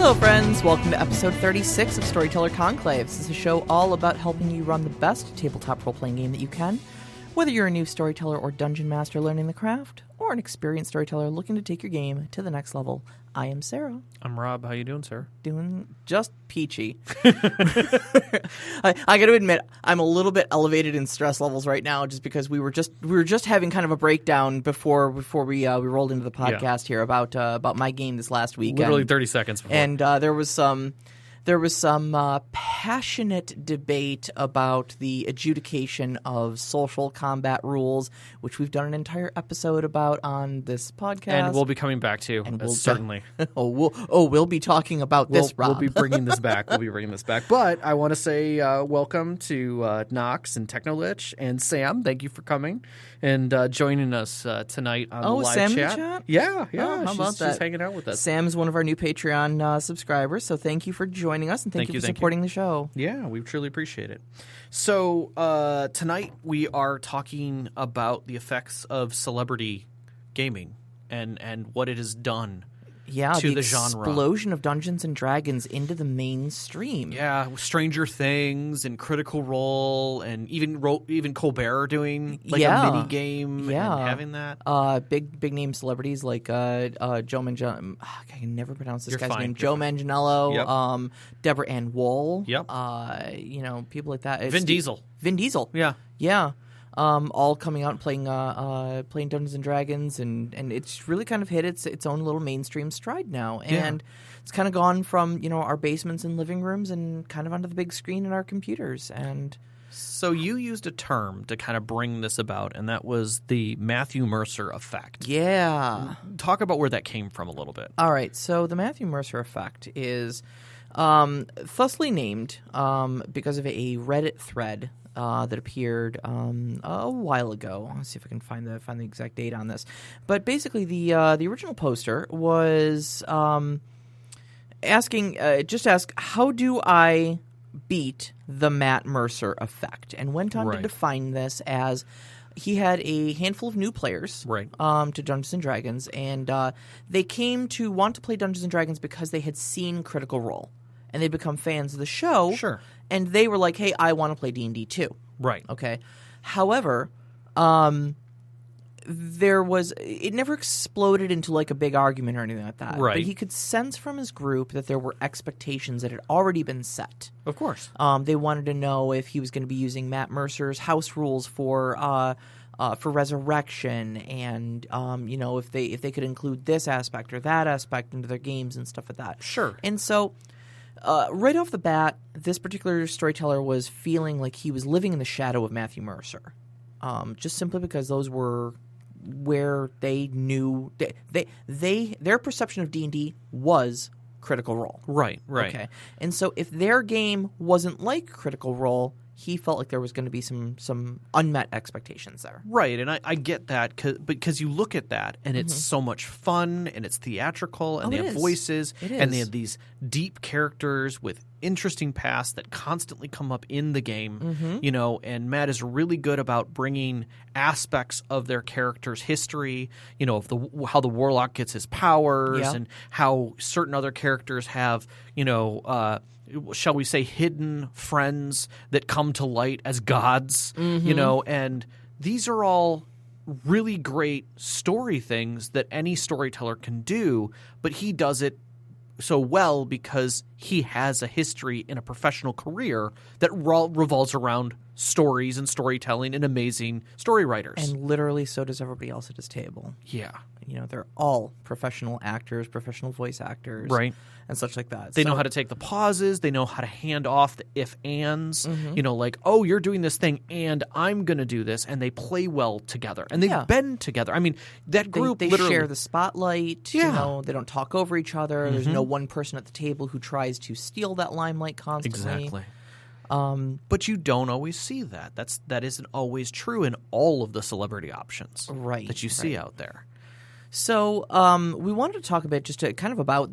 Hello, friends. Welcome to episode 36 of Storyteller Conclave. This is a show all about helping you run the best tabletop role-playing game that you can, whether you're a new storyteller or dungeon master learning the craft, or an experienced storyteller looking to take your game to the next level. I am Sarah. I'm Rob. How you doing, sir? Doing just peachy. I got to admit, I'm a little bit elevated in stress levels right now, just because we were just having kind of a breakdown before we rolled into the podcast here about my game this last week. Literally 30 seconds before. And there was some passionate debate about the adjudication of social combat rules, which we've done an entire episode about on this podcast, and we'll be coming back to, certainly. We'll be talking about this, Rob. We'll be bringing this back. But I want to say welcome to Knox and Technolich and Sam. Thank you for coming and joining us tonight on the live Sam chat. In the chat? Yeah. How about that? She's hanging out with us. Sam is one of our new Patreon subscribers, so thank you for joining us, and thank you for supporting the show. Yeah, we truly appreciate it. So tonight we are talking about the effects of celebrity gaming and what it has done to the genre. Explosion of Dungeons and Dragons into the mainstream. Yeah, Stranger Things and Critical Role, and even Colbert doing a mini game and having that. Big name celebrities like Joe Manganiello. I can never pronounce this guy's name. Joe fine. Manganiello. Yep. Deborah Ann Woll. Yep. People like that. Vin Diesel. Yeah. All coming out and playing Dungeons and Dragons, and it's really kind of hit its own little mainstream stride now, and it's kind of gone from our basements and living rooms and kind of onto the big screen in our computers. And so you used a term to kind of bring this about, and that was the Matthew Mercer Effect. Yeah, talk about where that came from a little bit. All right, so the Matthew Mercer Effect is thusly named because of a Reddit thread that appeared a while ago. Let's see if I can find the exact date on this. But basically, the original poster was asking, how do I beat the Matt Mercer effect? And went on to define this as he had a handful of new players to Dungeons and Dragons, and they came to want to play Dungeons and Dragons because they had seen Critical Role, and they become fans of the show. Sure. And they were like, hey, I want to play D&D too. Right. Okay. However, it never exploded into like a big argument or anything like that. Right. But he could sense from his group that there were expectations that had already been set. Of course. They wanted to know if he was going to be using Matt Mercer's house rules for resurrection, and if they could include this aspect or that aspect into their games and stuff like that. Sure. And so right off the bat, this particular storyteller was feeling like he was living in the shadow of Matthew Mercer, just simply because those were where they knew their perception of D&D was Critical Role. Right. Okay, and so if their game wasn't like Critical Role, he felt like there was going to be some unmet expectations there. Right, and I get that, because you look at that, and it's so much fun, and it's theatrical, and they have voices, and they have these deep characters with interesting pasts that constantly come up in the game, and Matt is really good about bringing aspects of their character's history, of how the warlock gets his powers, and how certain other characters have, shall we say, hidden friends that come to light as gods, and these are all really great story things that any storyteller can do, but he does it so well because he has a history in a professional career that revolves around stories and storytelling and amazing story writers. And literally so does everybody else at his table. Yeah. They're all professional actors, professional voice actors. Right. And such like that. They know how to take the pauses. They know how to hand off the if-ands. Like, oh, you're doing this thing, and I'm going to do this. And they play well together. And they've been together. I mean, that group they literally share the spotlight. Yeah. They don't talk over each other. There's no one person at the table who tries to steal that limelight constantly. Exactly. But you don't always see that. That isn't always true in all of the celebrity options that you see out there. So we wanted to talk a bit just to kind of about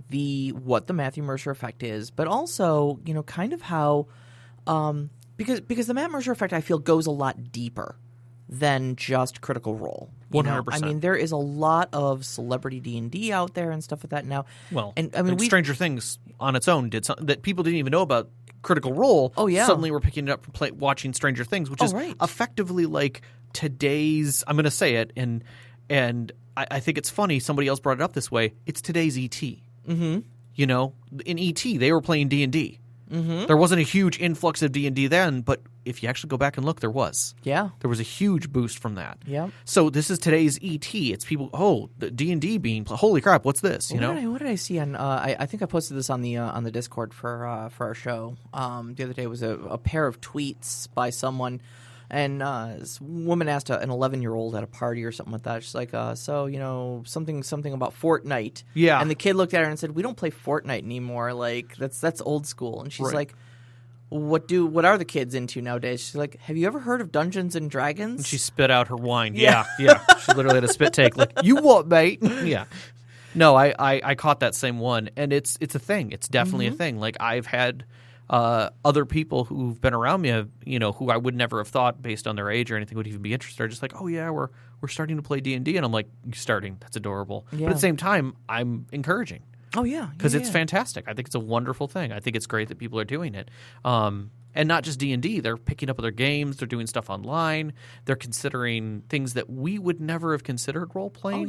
what the Matthew Mercer Effect is, but also kind of how because the Matt Mercer Effect, I feel, goes a lot deeper than just Critical Role. 100%. I mean, there is a lot of celebrity D&D out there and stuff like that now. Well, and I mean, Stranger Things on its own did something that people didn't even know about. Critical Role. Oh yeah. Suddenly we're picking it up from watching Stranger Things, which is effectively like today's. I'm going to say it, and I think it's funny. Somebody else brought it up this way. It's today's E.T. Mm-hmm. You know, in E.T. they were playing D&D. Mm-hmm. There wasn't a huge influx of D&D then, but if you actually go back and look, there was. Yeah. There was a huge boost from that. Yeah. So this is today's E.T. It's people, the D&D being played. Holy crap, what's this? You know? What did I see on I think I posted this on the Discord for our show. The other day was a pair of tweets by someone. And this woman asked an 11-year-old at a party or something like that. She's like, so, you know, something about Fortnite. Yeah. And the kid looked at her and said, we don't play Fortnite anymore. Like, that's old school. And she's like, what are the kids into nowadays? She's like, have you ever heard of Dungeons and Dragons? And she spit out her wine. Yeah. She literally had a spit take. Like, you what, mate? Yeah. No, I caught that same one. And it's a thing. It's definitely a thing. Like, I've had... other people who've been around me, you know, who I would never have thought based on their age or anything would even be interested, are just like, oh yeah, we're starting to play D&D, and I'm like, starting? That's adorable. Yeah. But at the same time, I'm encouraging. Oh yeah, because it's fantastic. I think it's a wonderful thing. I think it's great that people are doing it. And not just D&D. They're picking up other games. They're doing stuff online. They're considering things that we would never have considered role-playing.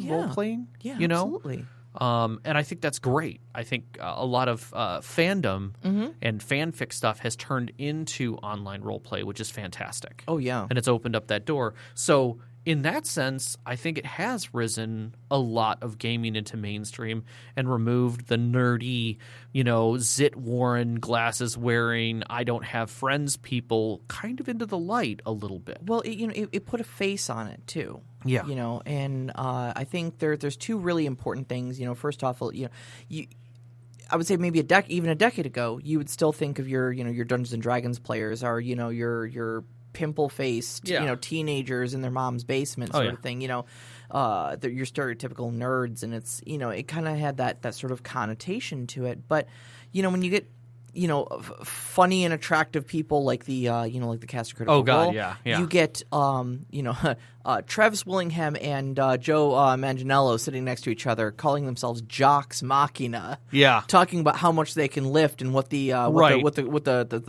Yeah, you know? Absolutely. And I think that's great. I think a lot of fandom and fanfic stuff has turned into online role play, which is fantastic. Oh, yeah. And it's opened up that door. So in that sense, I think it has risen a lot of gaming into mainstream and removed the nerdy, you know, Zit Warren glasses wearing, I don't have friends people kind of into the light a little bit. Well, it put a face on it too. Yeah. You know, and I think there's two really important things. You know, first off, I would say maybe even a decade ago, you would still think of your Dungeons and Dragons players are, you know, your pimple-faced, you know, teenagers in their mom's basement sort of thing. You know, your stereotypical nerds, and it's, you know, it kind of had that sort of connotation to it. But, you know, when you get, you know, funny and attractive people like the like the cast of Critical Role. Oh God, yeah. You get Travis Willingham and Joe Manganiello sitting next to each other, calling themselves Jocks Machina. Yeah, talking about how much they can lift and what the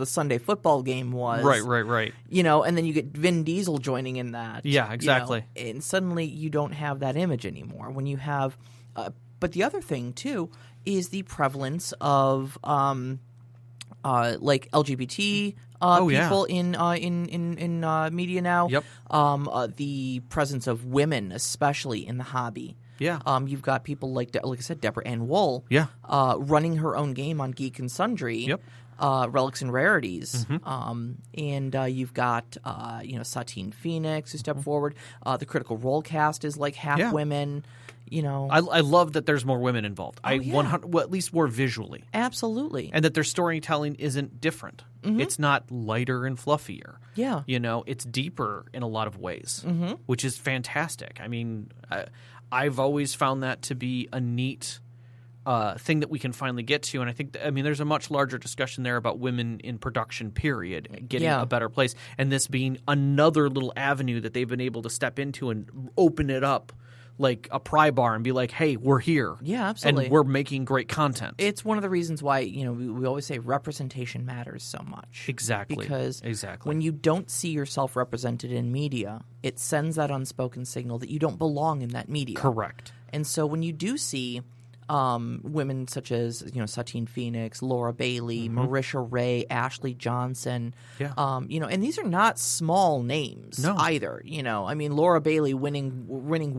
Sunday football game was. Right. You know, and then you get Vin Diesel joining in that. Yeah, exactly. You know, and suddenly you don't have that image anymore. When you have, but the other thing too is the prevalence of like LGBT people in media now. Yep. The presence of women, especially in the hobby. Yeah. You've got people like I said, Deborah Ann Wool. Yeah. Running her own game on Geek and Sundry. Yep. Relics and Rarities. And you've got Satine Phoenix who stepped forward. The Critical Role cast is like half women. You know, I love that there's more women involved. At least more visually. Absolutely. And that their storytelling isn't different. It's not lighter and fluffier. Yeah. You know, it's deeper in a lot of ways, which is fantastic. I mean, I've always found that to be a neat thing that we can finally get to. And I think, there's a much larger discussion there about women in production, period, getting a better place. And this being another little avenue that they've been able to step into and open it up like a pry bar and be like, hey, we're here. Yeah, absolutely. And we're making great content. It's one of the reasons why, you know, we always say representation matters so much. Exactly. Because when you don't see yourself represented in media, it sends that unspoken signal that you don't belong in that media. Correct. And so when you do see women such as, you know, Satine Phoenix, Laura Bailey, Marisha Ray, Ashley Johnson, you know, and these are not small names either. You know, I mean, Laura Bailey winning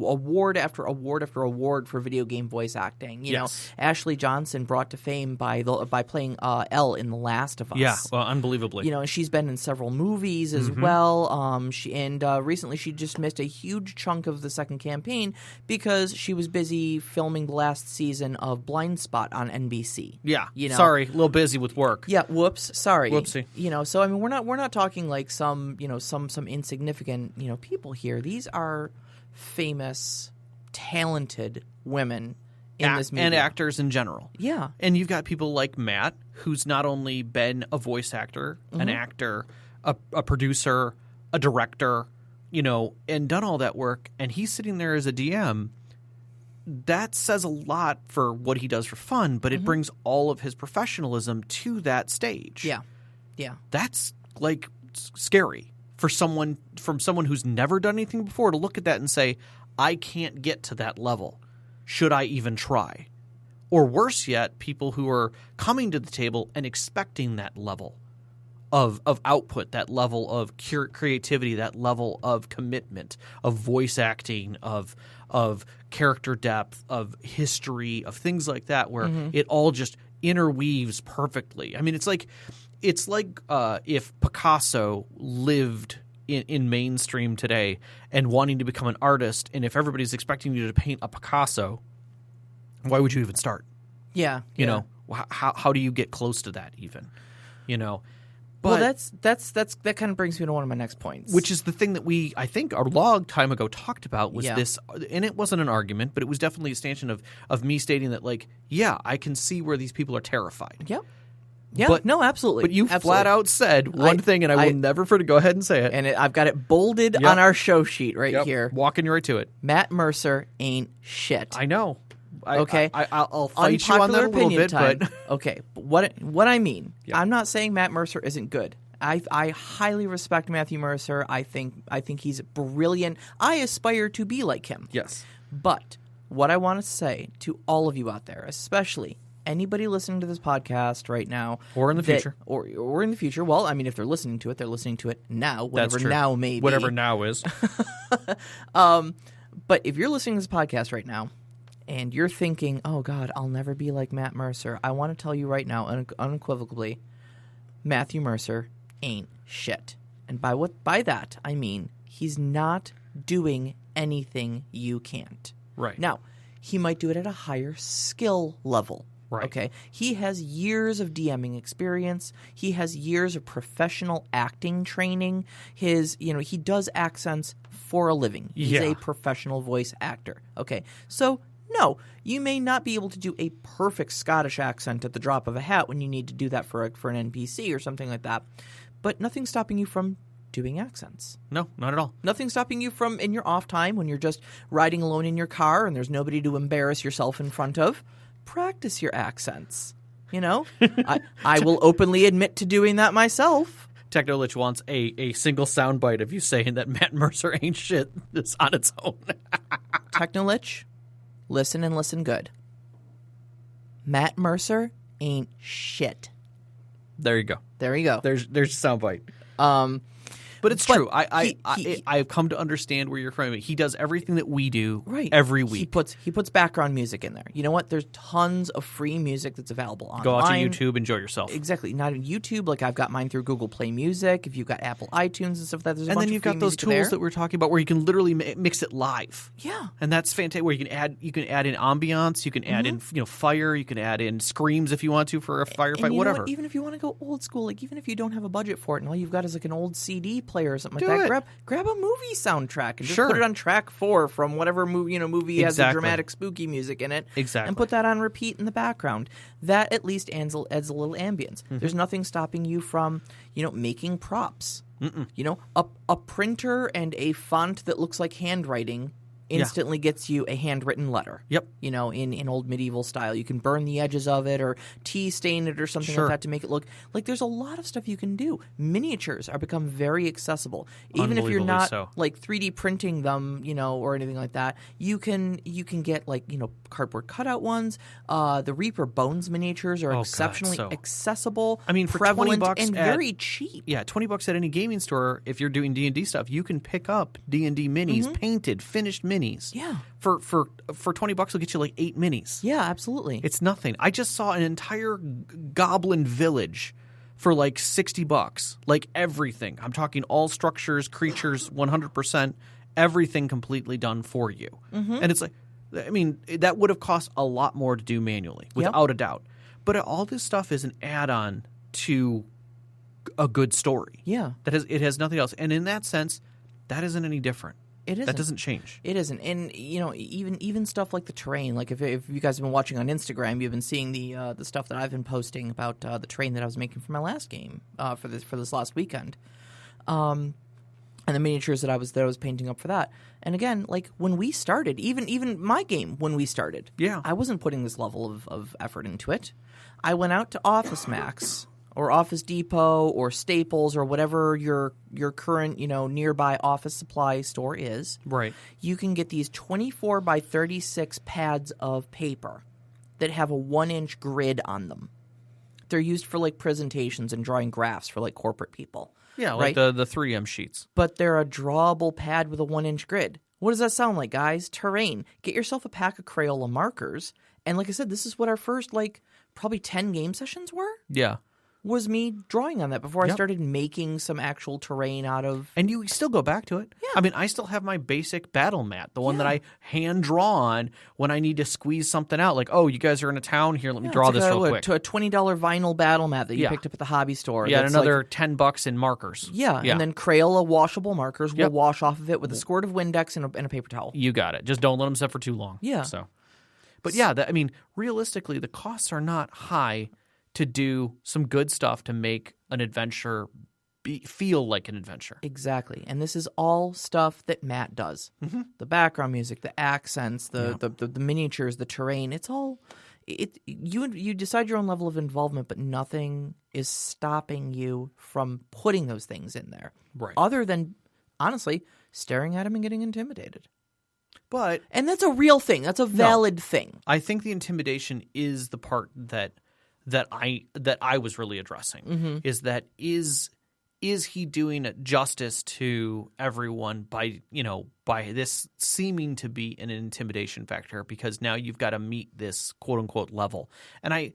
award after award after award for video game voice acting. You know, Ashley Johnson brought to fame by playing Elle in The Last of Us. Yeah, well, unbelievably. You know, and she's been in several movies as well. Recently she just missed a huge chunk of the second campaign because she was busy filming the last season of Blind Spot on NBC. Yeah, you know? Sorry, a little busy with work. Yeah, whoops, sorry. Whoopsie. You know, so I mean, we're not talking like some insignificant, you know, people here. These are famous, talented women in this media. And actors in general. Yeah, and you've got people like Matt, who's not only been a voice actor, an actor, a producer, a director. and done all that work, and he's sitting there as a DM, that says a lot for what he does for fun, but it brings all of his professionalism to that stage. Yeah. Yeah. That's like scary from someone who's never done anything before to look at that and say, I can't get to that level. Should I even try? Or worse yet, people who are coming to the table and expecting that level of output, that level of creativity, that level of commitment, of voice acting, of character depth, of history, of things like that, where it all just interweaves perfectly. I mean, it's like if Picasso lived in mainstream today and wanting to become an artist, and if everybody's expecting you to paint a Picasso, why would you even start? Yeah. You know, how do you get close to that even? But, well, that kind of brings me to one of my next points, which is the thing that I think a long time ago talked about was this, and it wasn't an argument, but it was definitely a stanchion of me stating that, like, yeah, I can see where these people are terrified. Yep. Yeah, no, absolutely. But you flat out said one thing, and I will never forget. Go ahead and say it. And I've got it bolded on our show sheet right here. Walking you right to it. Matt Mercer ain't shit. I know. Okay, I'll fight you on that a little bit, but okay. But what I mean, I'm not saying Matt Mercer isn't good. I highly respect Matthew Mercer. I think he's brilliant. I aspire to be like him. Yes. But what I want to say to all of you out there, especially anybody listening to this podcast right now, or in the future, or in the future. Well, I mean, if they're listening to it, they're listening to it now. Whatever now may be. Whatever now is. But if you're listening to this podcast right now, and you're thinking, oh, God, I'll never be like Matt Mercer, I want to tell you right now, unequivocally, Matthew Mercer ain't shit. And by that, I mean he's not doing anything you can't. Right. Now, he might do it at a higher skill level. Right. Okay. He has years of DMing experience. He has years of professional acting training. He does accents for a living. He's a professional voice actor. Okay. So, no, you may not be able to do a perfect Scottish accent at the drop of a hat when you need to do that for an NPC or something like that. But nothing's stopping you from doing accents. No, not at all. Nothing's stopping you from, in your off time, when you're just riding alone in your car and there's nobody to embarrass yourself in front of, practice your accents. I will openly admit to doing that myself. Technolich wants a single soundbite of you saying that Matt Mercer ain't shit that's on its own. Technolich, listen and listen good. Matt Mercer ain't shit. There you go. There you go. There's a soundbite. But it's true. I've come to understand where you're from. He does everything that we do every week. He puts background music in there. You know what? There's tons of free music that's available online. Go out to YouTube, enjoy yourself. Exactly. Not on YouTube. Like I've got mine through Google Play Music. If you've got Apple iTunes and stuff like that, there's a bunch of free music. And then you've got those tools that we're talking about where you can literally mix it live. Yeah. And that's fantastic. Where you can add in ambiance, you can add in fire, you can add in screams if you want to for a firefight, whatever. Even if you want to go old school, like even if you don't have a budget for it and all you've got is like an old CD player or something like that. Grab a movie soundtrack and just put it on track 4 from whatever movie has a dramatic spooky music in it. Exactly. And put that on repeat in the background. That at least adds a little ambience. Mm-hmm. There's nothing stopping you from, making props. Mm-mm. A printer and a font that looks like handwriting instantly gets you a handwritten letter. Yep. In old medieval style. You can burn the edges of it or tea stain it or something like that to make it look like there's a lot of stuff you can do. Miniatures are become very accessible. Even if you're not like 3D printing them, or anything like that, you can get like, cardboard cutout ones. The Reaper Bones miniatures are exceptionally accessible. I mean, for prevalent $20 and very cheap. Yeah, $20 at any gaming store, if you're doing D&D stuff, you can pick up D&D minis, painted, finished minis. Yeah. For $20 it'll get you like 8 minis. Yeah, absolutely. It's nothing. I just saw an entire goblin village for like $60. Like everything. I'm talking all structures, creatures, 100%, everything completely done for you. Mm-hmm. And it's like, I mean, that would have cost a lot more to do manually, without a doubt. But all this stuff is an add-on to a good story. Yeah. It has nothing else. And in that sense, that isn't any different. It isn't. That doesn't change. It isn't. And, even stuff like the terrain, like if you guys have been watching on Instagram, you've been seeing the stuff that I've been posting about the terrain that I was making for my last game for this last weekend. And and the miniatures that I was painting up for that. And again, like when we started, even my game when we started, I wasn't putting this level of effort into it. I went out to Office Max or Office Depot or Staples or whatever your current nearby office supply store is. Right. You can get these 24 by 36 pads of paper that have a 1-inch grid on them. They're used for like presentations and drawing graphs for like corporate people. Yeah, like the 3M sheets. But they're a drawable pad with a 1-inch grid. What does that sound like, guys? Terrain. Get yourself a pack of Crayola markers. And like I said, this is what our first probably 10 game sessions were. Yeah. Was me drawing on that before I started making some actual terrain out of... And you still go back to it. Yeah. I mean, I still have my basic battle mat, the one that I hand draw on when I need to squeeze something out. Like, oh, you guys are in a town here. Let me draw this real quick. To a $20 vinyl battle mat that you picked up at the hobby store. Yeah, and another $10 in markers. Yeah, and then Crayola washable markers will wash off of it with a squirt of Windex and a paper towel. You got it. Just don't let them sit for too long. Yeah. But yeah, I mean, realistically, the costs are not high to do some good stuff to make an adventure feel like an adventure. Exactly. And this is all stuff that Matt does. Mm-hmm. The background music, the accents, the miniatures, the terrain, it's all you decide your own level of involvement, but nothing is stopping you from putting those things in there. Right. Other than honestly staring at him and getting intimidated. And that's a real thing. That's a valid thing. I think the intimidation is the part that I was really addressing, is that is he doing justice to everyone by this seeming to be an intimidation factor, because now you've got to meet this quote unquote level. And I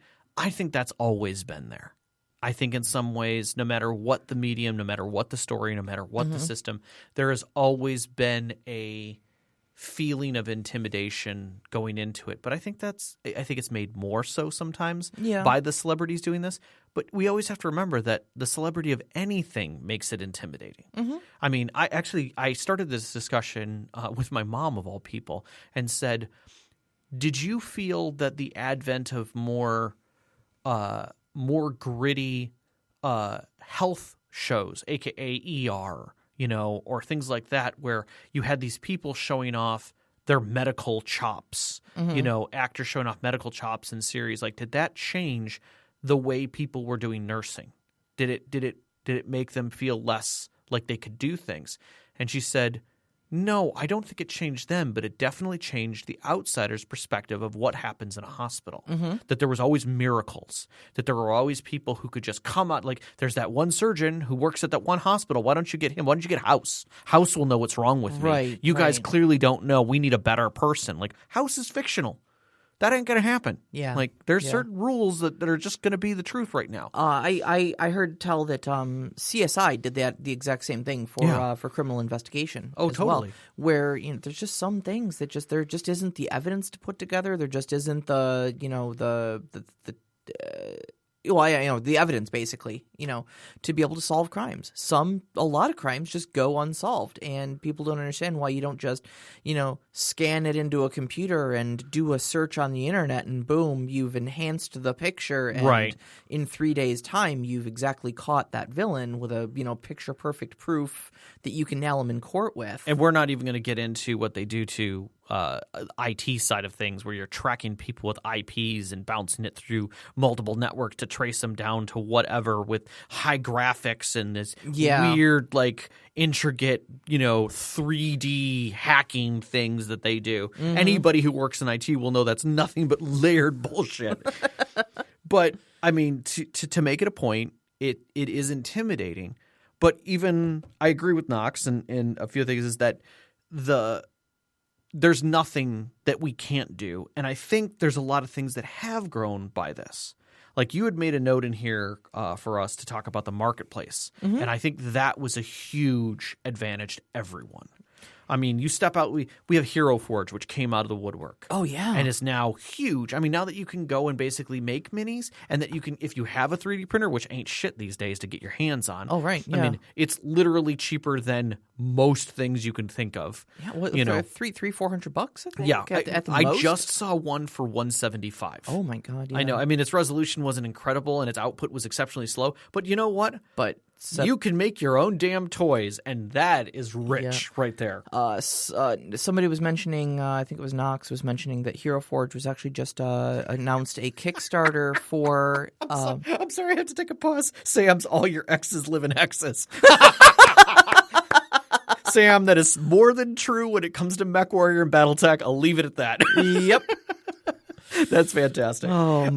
think that's always been there. I think in some ways, no matter what the medium, no matter what the story, no matter what the system, there has always been a feeling of intimidation going into it. But I think it's made more so sometimes by the celebrities doing this. But we always have to remember that the celebrity of anything makes it intimidating. Mm-hmm. I mean, I started this discussion with my mom, of all people, and said, did you feel that the advent of more gritty health shows, aka ER, or things like that, where you had these people showing off their medical chops, actors showing off medical chops in series, did that change the way people were doing nursing? Did it make them feel less like they could do things? And she said, no, I don't think it changed them, but it definitely changed the outsider's perspective of what happens in a hospital. Mm-hmm. That there was always miracles, that there were always people who could just come out. Like, there's that one surgeon who works at that one hospital. Why don't you get him? Why don't you get House? House will know what's wrong with me. Right, you guys clearly don't know. We need a better person. Like, House is fictional. That ain't going to happen. Yeah. There's certain rules that are just going to be the truth right now. I heard tell that CSI did the exact same thing for criminal investigation. Oh, totally. Well, where there's just some things that there just isn't the evidence to put together. There just isn't the evidence, basically, to be able to solve crimes. A lot of crimes just go unsolved, and people don't understand why you don't just, scan it into a computer and do a search on the internet, and boom, you've enhanced the picture, and in 3 days' time, you've exactly caught that villain with a, picture-perfect proof that you can nail him in court with. And we're not even going to get into what they do to IT side of things, where you're tracking people with IPs and bouncing it through multiple networks to trace them down to whatever, with high graphics and this weird, intricate, 3D hacking things that they do. Mm-hmm. Anybody who works in IT will know that's nothing but layered bullshit. But I mean, to make it a point, it is intimidating. But even I agree with Knox and a few things, is that there's nothing that we can't do. And I think there's a lot of things that have grown by this. Like, you had made a note in here for us to talk about the marketplace. Mm-hmm. And I think that was a huge advantage to everyone. I mean, you step out, we have Hero Forge, which came out of the woodwork. Oh, yeah. And is now huge. I mean, now that you can go and basically make minis, and that you can, if you have a 3D printer, which ain't shit these days to get your hands on. Oh, right. Yeah. I mean, it's literally cheaper than most things you can think of. Yeah, $300-$400, I think? Yeah. At the I most? just saw one for $175. Oh, my God. Yeah. I know. I mean, its resolution wasn't incredible, and its output was exceptionally slow. But you know what? But you can make your own damn toys, and that is rich right there. Somebody was mentioning, I think it was Knox, was mentioning that Hero Forge was actually just announced a Kickstarter for... I'm sorry, I have to take a pause. Sam's all your exes live in hexes. Sam, that is more than true when it comes to MechWarrior and BattleTech. I'll leave it at that. Yep. That's fantastic. Oh,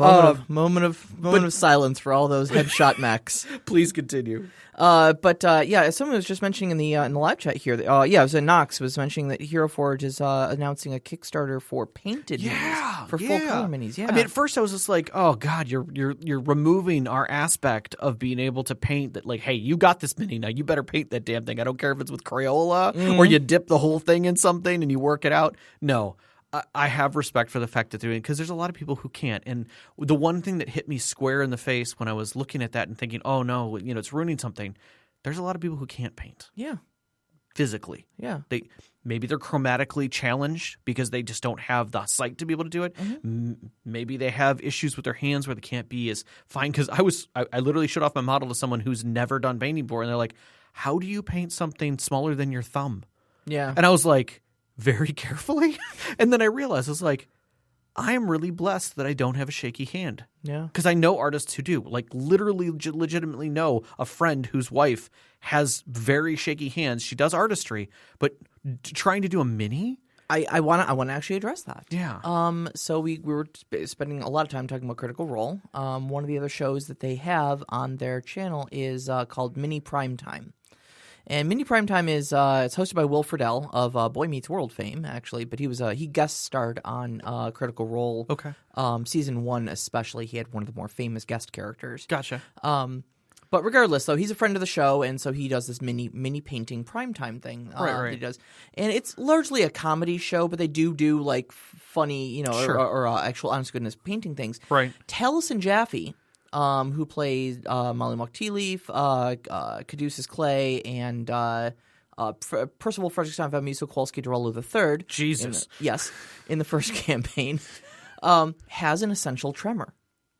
moment of silence for all those headshot mechs. Please continue. But someone was just mentioning in the live chat here. It was Knox was mentioning that Hero Forge is announcing a Kickstarter for painted minis, for full color minis. Yeah, I mean, at first I was just like, oh god, you're removing our aspect of being able to paint that. Like, hey, you got this mini now, you better paint that damn thing. I don't care if it's with Crayola or you dip the whole thing in something and you work it out. No. I have respect for the fact that they're doing it because there's a lot of people who can't. And the one thing that hit me square in the face when I was looking at that and thinking, oh no, it's ruining something. There's a lot of people who can't paint. Yeah. Physically. Yeah. Maybe they're chromatically challenged because they just don't have the sight to be able to do it. Maybe they have issues with their hands where they can't be as fine. Because I literally showed off my model to someone who's never done painting before, and they're like, how do you paint something smaller than your thumb? Yeah. And I was like, very carefully. And then I realized, I was like, I am really blessed that I don't have a shaky hand. Yeah. Because I know artists who do. Like, literally, legitimately know a friend whose wife has very shaky hands. She does artistry, but trying to do a mini? I want to actually address that. Yeah. So we were spending a lot of time talking about Critical Role. One of the other shows that they have on their channel is called Mini Primetime. And Mini Primetime is it's hosted by Will Friedle of Boy Meets World fame, actually. But he guest starred on Critical Role. Okay. Season 1 especially. He had one of the more famous guest characters. Gotcha. But regardless, though, he's a friend of the show, and so he does this mini painting primetime thing. Right. He does, and it's largely a comedy show, but they do like funny, or actual honest goodness painting things. Right. Taliesin Jaffe, who plays Molly Mock Tea Leaf, Caduceus Clay, and Percival Frederickson van Miso Kowalski Dorello III. Jesus. In the first campaign, has an essential tremor.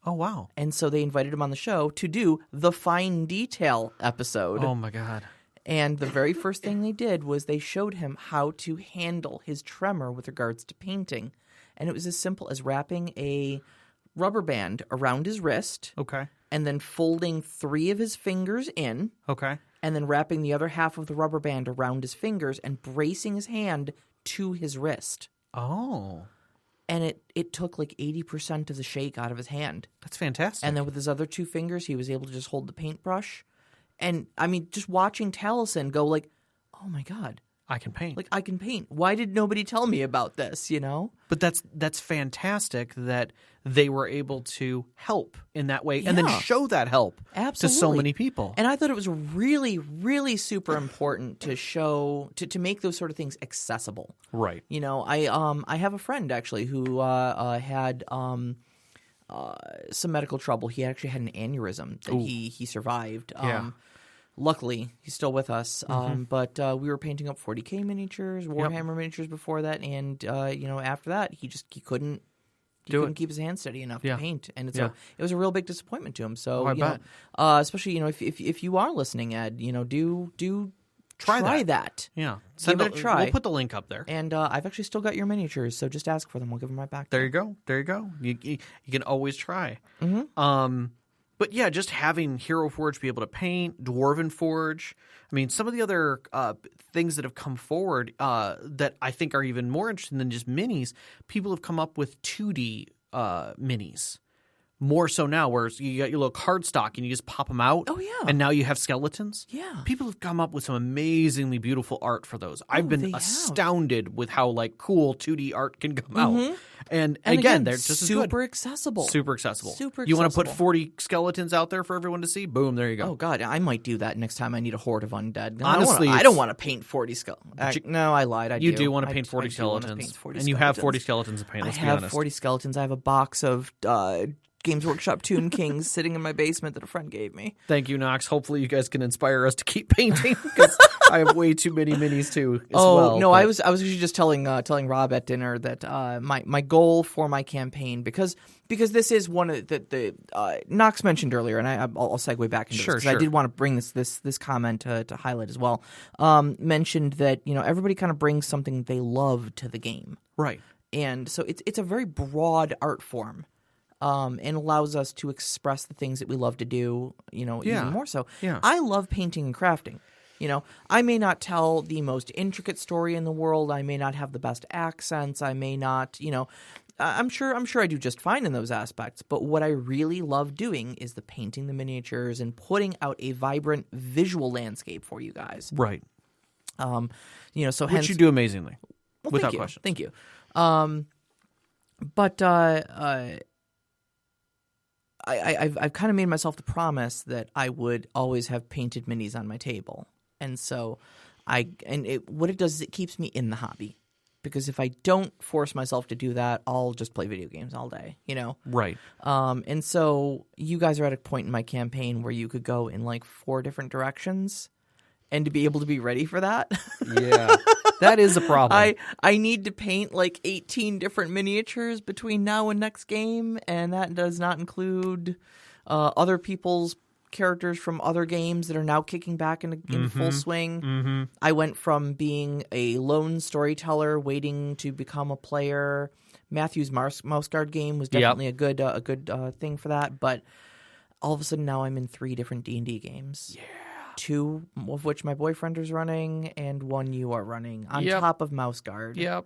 Oh, wow. And so they invited him on the show to do the Fine Detail episode. Oh, my God. And the very first thing they did was they showed him how to handle his tremor with regards to painting. And it was as simple as wrapping a rubber band around his wrist. Okay. And then folding 3 of his fingers in. Okay. And then wrapping the other half of the rubber band around his fingers and bracing his hand to his wrist. Oh. And it took like 80% of the shake out of his hand. That's fantastic. And then with his other 2 fingers, he was able to just hold the paintbrush. And, I mean, just watching Taliesin go like, oh, my God. I can paint. Like, I can paint. Why did nobody tell me about this, But that's fantastic that they were able to help in that way and then show that help to so many people. And I thought it was really, really super important to show to make those sort of things accessible. Right. I have a friend actually who had some medical trouble. He actually had an aneurysm that he survived. Luckily, he's still with us. But we were painting up 40K miniatures, Warhammer miniatures before that, and after that, he couldn't keep his hands steady enough to paint, and it was a real big disappointment to him. So especially if you are listening, Ed, do try that. Yeah, give it a try. We'll put the link up there. And I've actually still got your miniatures, so just ask for them. We'll give them right back. There you go. You can always try. But yeah, just having Hero Forge be able to paint, Dwarven Forge. I mean, some of the other things that have come forward that I think are even more interesting than just minis, people have come up with 2D minis. More so now, where you got your little cardstock and you just pop them out. Oh, yeah. And now you have skeletons. Yeah. People have come up with some amazingly beautiful art for those. I've been astounded with how cool 2D art can come out. And again, they're just super accessible. Super accessible. You want to put 40 skeletons out there for everyone to see? Boom, there you go. Oh, God. I might do that next time I need a horde of undead. Honestly, I don't want to paint 40 skeletons. No, I lied. You do want to paint 40 skeletons. And you have 40 skeletons to paint, let's be honest. I have 40 skeletons. I have a box of Games Workshop Toon Kings sitting in my basement that a friend gave me. Thank you, Knox. Hopefully you guys can inspire us to keep painting because I have way too many minis too as well. No, I was actually just telling Rob at dinner that my goal for my campaign, because this is one of the Knox mentioned earlier, and I'll segue back into this because I did want to bring this comment to highlight as well. Mentioned that everybody kind of brings something they love to the game, right? And so it's a very broad art form. And allows us to express the things that we love to do, even more so. Yeah. I love painting and crafting. I may not tell the most intricate story in the world. I may not have the best accents. I may not, I'm sure I do just fine in those aspects. But what I really love doing is the painting the miniatures and putting out a vibrant visual landscape for you guys. Right. So which hence, you do amazingly, well, without question. Thank you. I've kind of made myself the promise that I would always have painted minis on my table, and so what it does is it keeps me in the hobby, because if I don't force myself to do that, I'll just play video games all day, Right. And so you guys are at a point in my campaign where you could go in like 4 different directions, and to be able to be ready for that, yeah, that is a problem. I need to paint like 18 different miniatures between now and next game, and that does not include other people's characters from other games that are now kicking back in full swing. Mm-hmm. I went from being a lone storyteller waiting to become a player. Matthew's Mouse Guard game was definitely a good thing for that, but all of a sudden now I'm in 3 different D&D games. Yeah. 2 of which my boyfriend is running, and 1 you are running, on top of Mouse Guard. Yep.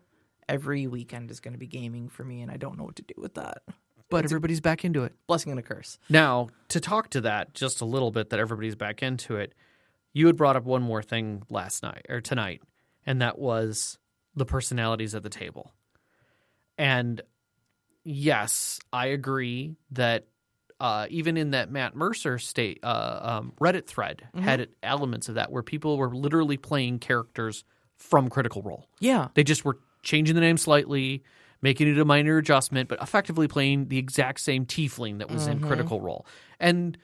Every weekend is going to be gaming for me, and I don't know what to do with that. But everybody's back into it. Blessing and a curse. Now, to talk to that just a little bit, that everybody's back into it, you had brought up one more thing tonight, and that was the personalities at the table. And yes, I agree that even in that Matt Mercer Reddit thread had elements of that where people were literally playing characters from Critical Role. Yeah. They just were changing the name slightly, making it a minor adjustment, but effectively playing the exact same tiefling that was in Critical Role. And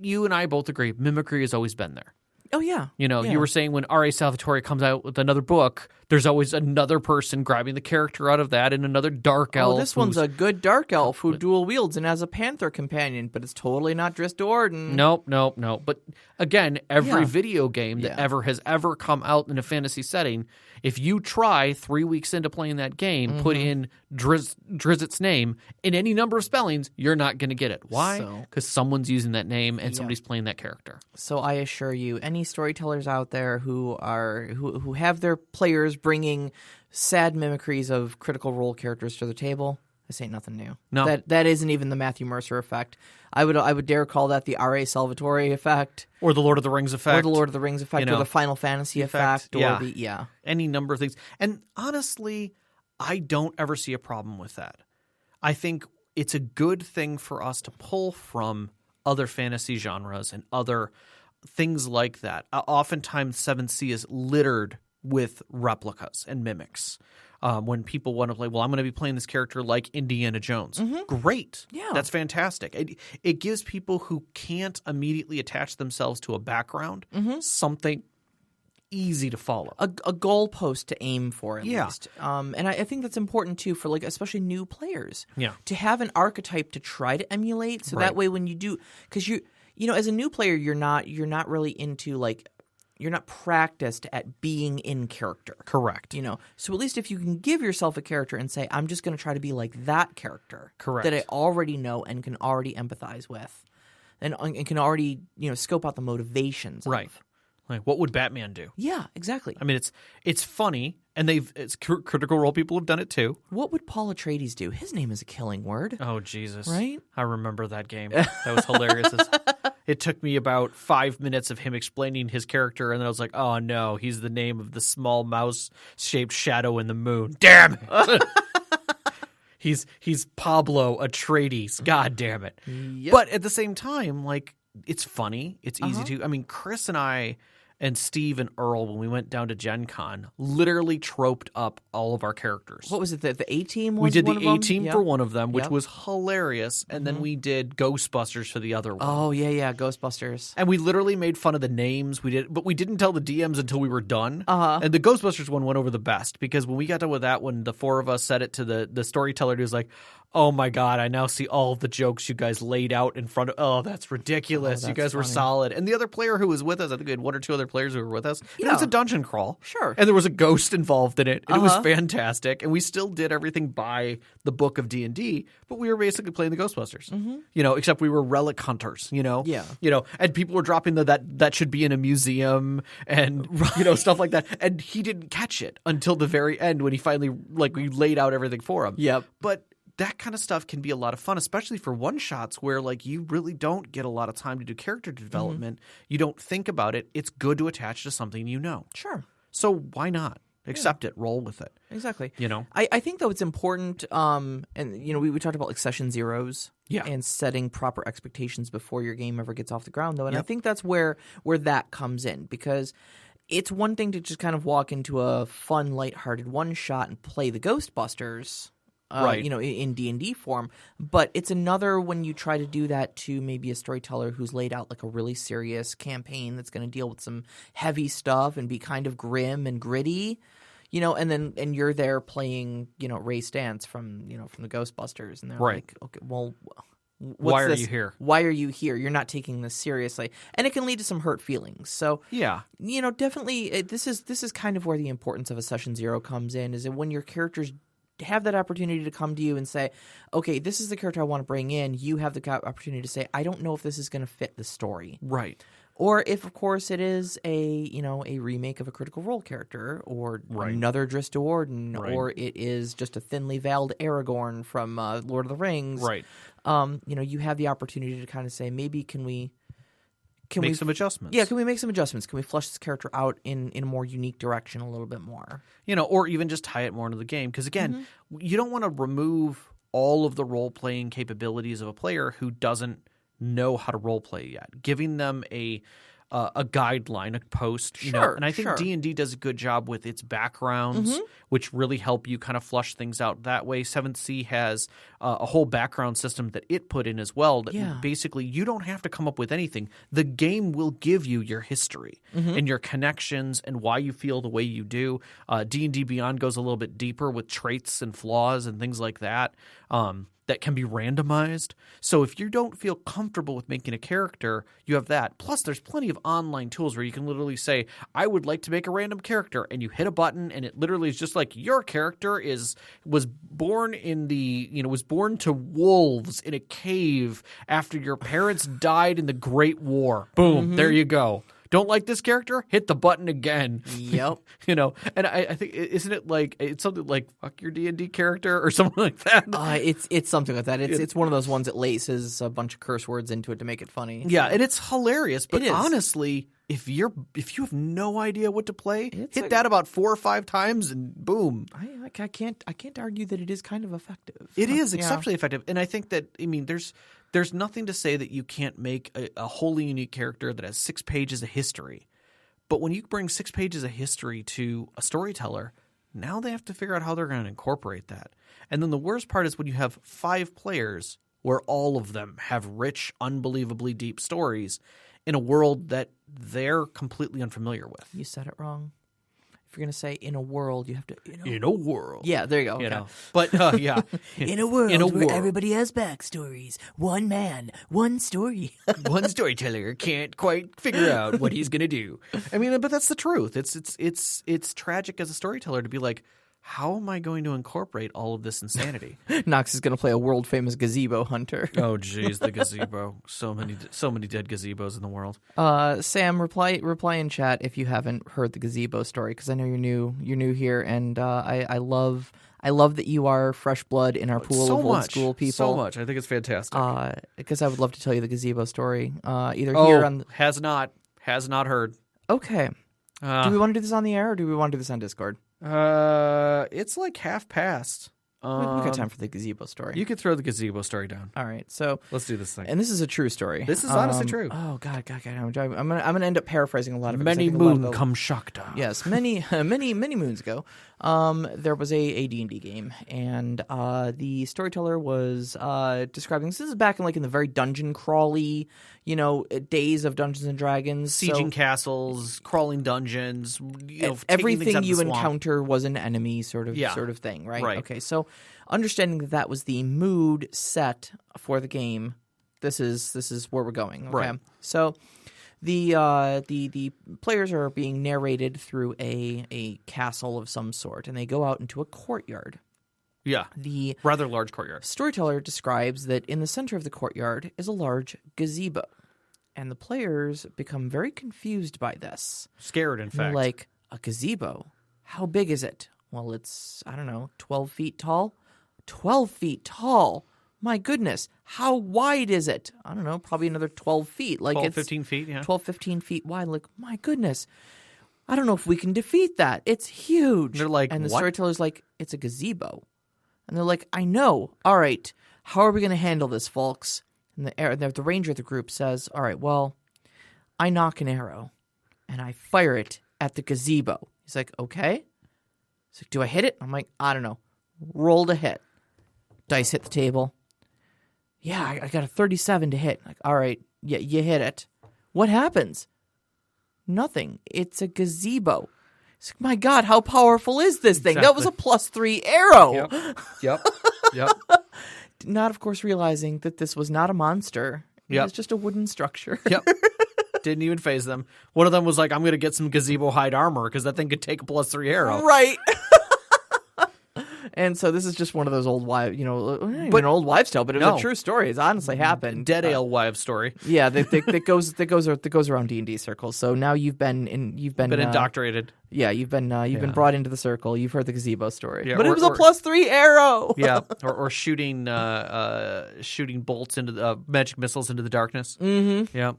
you and I both agree, mimicry has always been there. Oh, yeah. You were saying when R.A. Salvatore comes out with another book, there's always another person grabbing the character out of that, and another dark elf. Oh, this one's a good dark elf who dual wields and has a panther companion, but it's totally not Dris Do'Urden. Nope. But again, every video game that has ever come out in a fantasy setting, if you try 3 weeks into playing that game, put in Drizzt name in any number of spellings, you're not going to get it. Why? Because someone's using that name and somebody's playing that character. So I assure you, any storytellers out there who have their players bringing sad mimicries of Critical Role characters to the table, this ain't nothing new. No, that isn't even the Matthew Mercer effect. I would dare call that the R.A. Salvatore effect, or the Lord of the Rings effect, or the Final Fantasy effect, or any number of things. And honestly, I don't ever see a problem with that. I think it's a good thing for us to pull from other fantasy genres and other things like that. Oftentimes, 7th Sea is littered with replicas and mimics. When people want to play, well, I'm going to be playing this character like Indiana Jones. Great. Yeah. That's fantastic. It gives people who can't immediately attach themselves to a background something easy to follow. A goalpost to aim for, at least. And I think that's important, too, for especially new players. Yeah. To have an archetype to try to emulate, so that way when you do – because as a new player, you're not really into you're not practiced at being in character. Correct. So at least if you can give yourself a character and say, I'm just going to try to be like that character. Correct. That I already know and can already empathize with, and can already scope out the motivations. Right. Of. Like, what would Batman do? Yeah, exactly. I mean, it's funny, and it's Critical Role people have done it too. What would Paul Atreides do? His name is a killing word. Oh, Jesus. Right? I remember that game. That was hilarious. It took me about 5 minutes of him explaining his character, and then I was like, oh, no, he's the name of the small mouse-shaped shadow in the moon. Damn it! He's Pablo Atreides. God damn it. Yep. But at the same time, it's funny. It's easy to – I mean, Chris and I and Steve and Earl, when we went down to Gen Con, literally troped up all of our characters. What was it? The A-Team was We did one the A-Team for one of them, which Yep. was hilarious, and then we did Ghostbusters for the other one. Oh, yeah, Ghostbusters. And we literally made fun of the names. But we didn't tell the DMs until we were done. Uh-huh. And the Ghostbusters one went over the best, because when we got done with that one, the four of us said it to the storyteller, who was like, oh my God, I now see all of the jokes you guys laid out in front of. Oh, that's ridiculous. You guys were solid. And the other player who was with us, I think we had one or two other players who were with us. Yeah. It was a dungeon crawl. Sure. And there was a ghost involved in it. And it was fantastic. And we still did everything by the book of D&D, but we were basically playing the Ghostbusters. Except we were relic hunters, Yeah. And people were dropping that should be in a museum and, stuff like that. And he didn't catch it until the very end when he finally, we laid out everything for him. Yep. But that kind of stuff can be a lot of fun, especially for one-shots where, you really don't get a lot of time to do character development. You don't think about it. It's good to attach to something you know. Sure. So why not? Accept it. Roll with it. Exactly. I think, though, it's important, and, we talked about, session zeros and setting proper expectations before your game ever gets off the ground, though. And I think that's where that comes in, because it's one thing to just kind of walk into a fun, lighthearted one-shot and play the Ghostbusters – in D&D form. But it's another when you try to do that to maybe a storyteller who's laid out a really serious campaign that's going to deal with some heavy stuff and be kind of grim and gritty, and you're there playing, Ray Stantz from the Ghostbusters, and they're like, okay, well, why are you here? Why are you here? You're not taking this seriously, and it can lead to some hurt feelings. So definitely, this is kind of where the importance of a session zero comes in, is that when your characters have that opportunity to come to you and say, okay, this is the character I want to bring in. You have the opportunity to say, I don't know if this is going to fit the story. Right. Or if, of course, it is a remake of a Critical Role character, or another Drizzt Do'Urden, or it is just a thinly veiled Aragorn from Lord of the Rings. Right. You have the opportunity to kind of say, maybe can we make some adjustments? Yeah, can we make some adjustments? Can we flesh this character out in a more unique direction a little bit more? Or even just tie it more into the game. Because, again, you don't want to remove all of the role-playing capabilities of a player who doesn't know how to role-play yet. Giving them a guideline, a post, and I think D&D does a good job with its backgrounds, which really help you kind of flush things out that way. 7th Sea has a whole background system that it put in as well. That basically, you don't have to come up with anything. The game will give you your history and your connections and why you feel the way you do. D&D Beyond goes a little bit deeper with traits and flaws and things like that. That can be randomized. So if you don't feel comfortable with making a character, you have that. Plus, there's plenty of online tools where you can literally say, I would like to make a random character, and you hit a button, and it literally is just like, your character was born to wolves in a cave after your parents died in the Great War. Boom, there you go. Don't like this character? Hit the button again. Yep. And I think, isn't it it's something like fuck your D&D character or something like that? It's something like that. It's one of those ones that laces a bunch of curse words into it to make it funny. Yeah, and it's hilarious. But honestly, if you have no idea what to play, hit that about 4 or 5 times and boom. I can't argue that it is kind of effective. It is exceptionally effective. And I think that, there's nothing to say that you can't make a wholly unique character that has 6 pages of history. But when you bring 6 pages of history to a storyteller, now they have to figure out how they're going to incorporate that. And then the worst part is when you have 5 players where all of them have rich, unbelievably deep stories in a world that they're completely unfamiliar with. You said it wrong. If you're going to say in a world, you have to... In a world. Yeah, there you go. Okay. But, yeah. In a world where everybody has backstories. One man, one story. One storyteller can't quite figure out what he's going to do. But that's the truth. It's tragic as a storyteller to be like, how am I going to incorporate all of this insanity? Knox is going to play a world-famous gazebo hunter. Oh, geez, the gazebo. So many dead gazebos in the world. Sam, reply in chat if you haven't heard the gazebo story, because I know you're new here, and I love that you are fresh blood in our pool of old school people. So much. I think it's fantastic. Because I would love to tell you the gazebo story. Here on has not heard. Okay. Do we want to do this on the air, or do we want to do this on Discord? It's like half past. We got time for the gazebo story. You could throw the gazebo story down. All right, so let's do this thing. And this is a true story. This is honestly true. Oh God! I'm gonna end up paraphrasing a lot of it. Many moon come Shakta. Yes, many moons ago, there was a D&D game, and the storyteller was describing. This is back in the very dungeon crawly, days of Dungeons and Dragons, sieging castles, crawling dungeons. Everything you encounter was an enemy, sort of thing, right? Right. Okay, so understanding that was the mood set for the game. This is where we're going. Okay, right. So the players are being narrated through a castle of some sort, and they go out into a courtyard. Yeah, the rather large courtyard. Storyteller describes that in the center of the courtyard is a large gazebo, and the players become very confused by this. Scared, in fact. They're like, a gazebo? How big is it? Well, it's, 12 feet tall. 12 feet tall? My goodness. How wide is it? I don't know, probably another 12 feet. 15 feet, yeah. 12, 15 feet wide. My goodness. I don't know if we can defeat that. It's huge. They're like, and the what? storyteller's like, it's a gazebo. And they're like, I know. All right. How are we going to handle this, folks? And the ranger of the group says, all right, well, I knock an arrow and I fire it at the gazebo. He's like, okay. He's like, do I hit it? I'm like, I don't know. Roll to hit. Dice hit the table. Yeah, I got a 37 to hit. Like, all right, yeah, you hit it. What happens? Nothing. It's a gazebo. It's like, my God, how powerful is this thing? Exactly. That was a +3 arrow. Yep. Not, of course, realizing that this was not a monster. It was just a wooden structure. Yep. Didn't even phase them. One of them was like, I'm going to get some gazebo hide armor because that thing could take a +3 arrow. Right. And so this is just one of those old wives, an old wives' tale, but it was a true story. It's honestly happened. Dead ale wives story. Yeah, that goes around D&D circles. So now you've been indoctrinated. Yeah, you've been brought into the circle. You've heard the gazebo story, yeah, but it was a +3 arrow. Yeah, or shooting bolts into the magic missiles into the darkness. Mm-hmm. Yeah.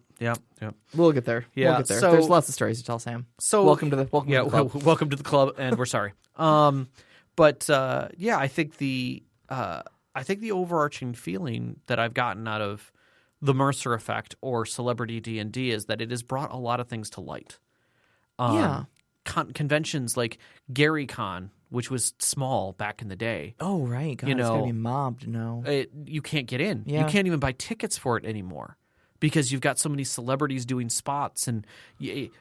We'll get there. Yeah, we'll get there. There's lots of stories to tell, Sam. So welcome to the club. Welcome to the club, and we're sorry. But I think the overarching feeling that I've gotten out of the Mercer Effect or Celebrity D&D is that it has brought a lot of things to light. Conventions like GaryCon, which was small back in the day. Oh, right. God, it's going to be mobbed now. You can't get in. Yeah. You can't even buy tickets for it anymore because you've got so many celebrities doing spots. And you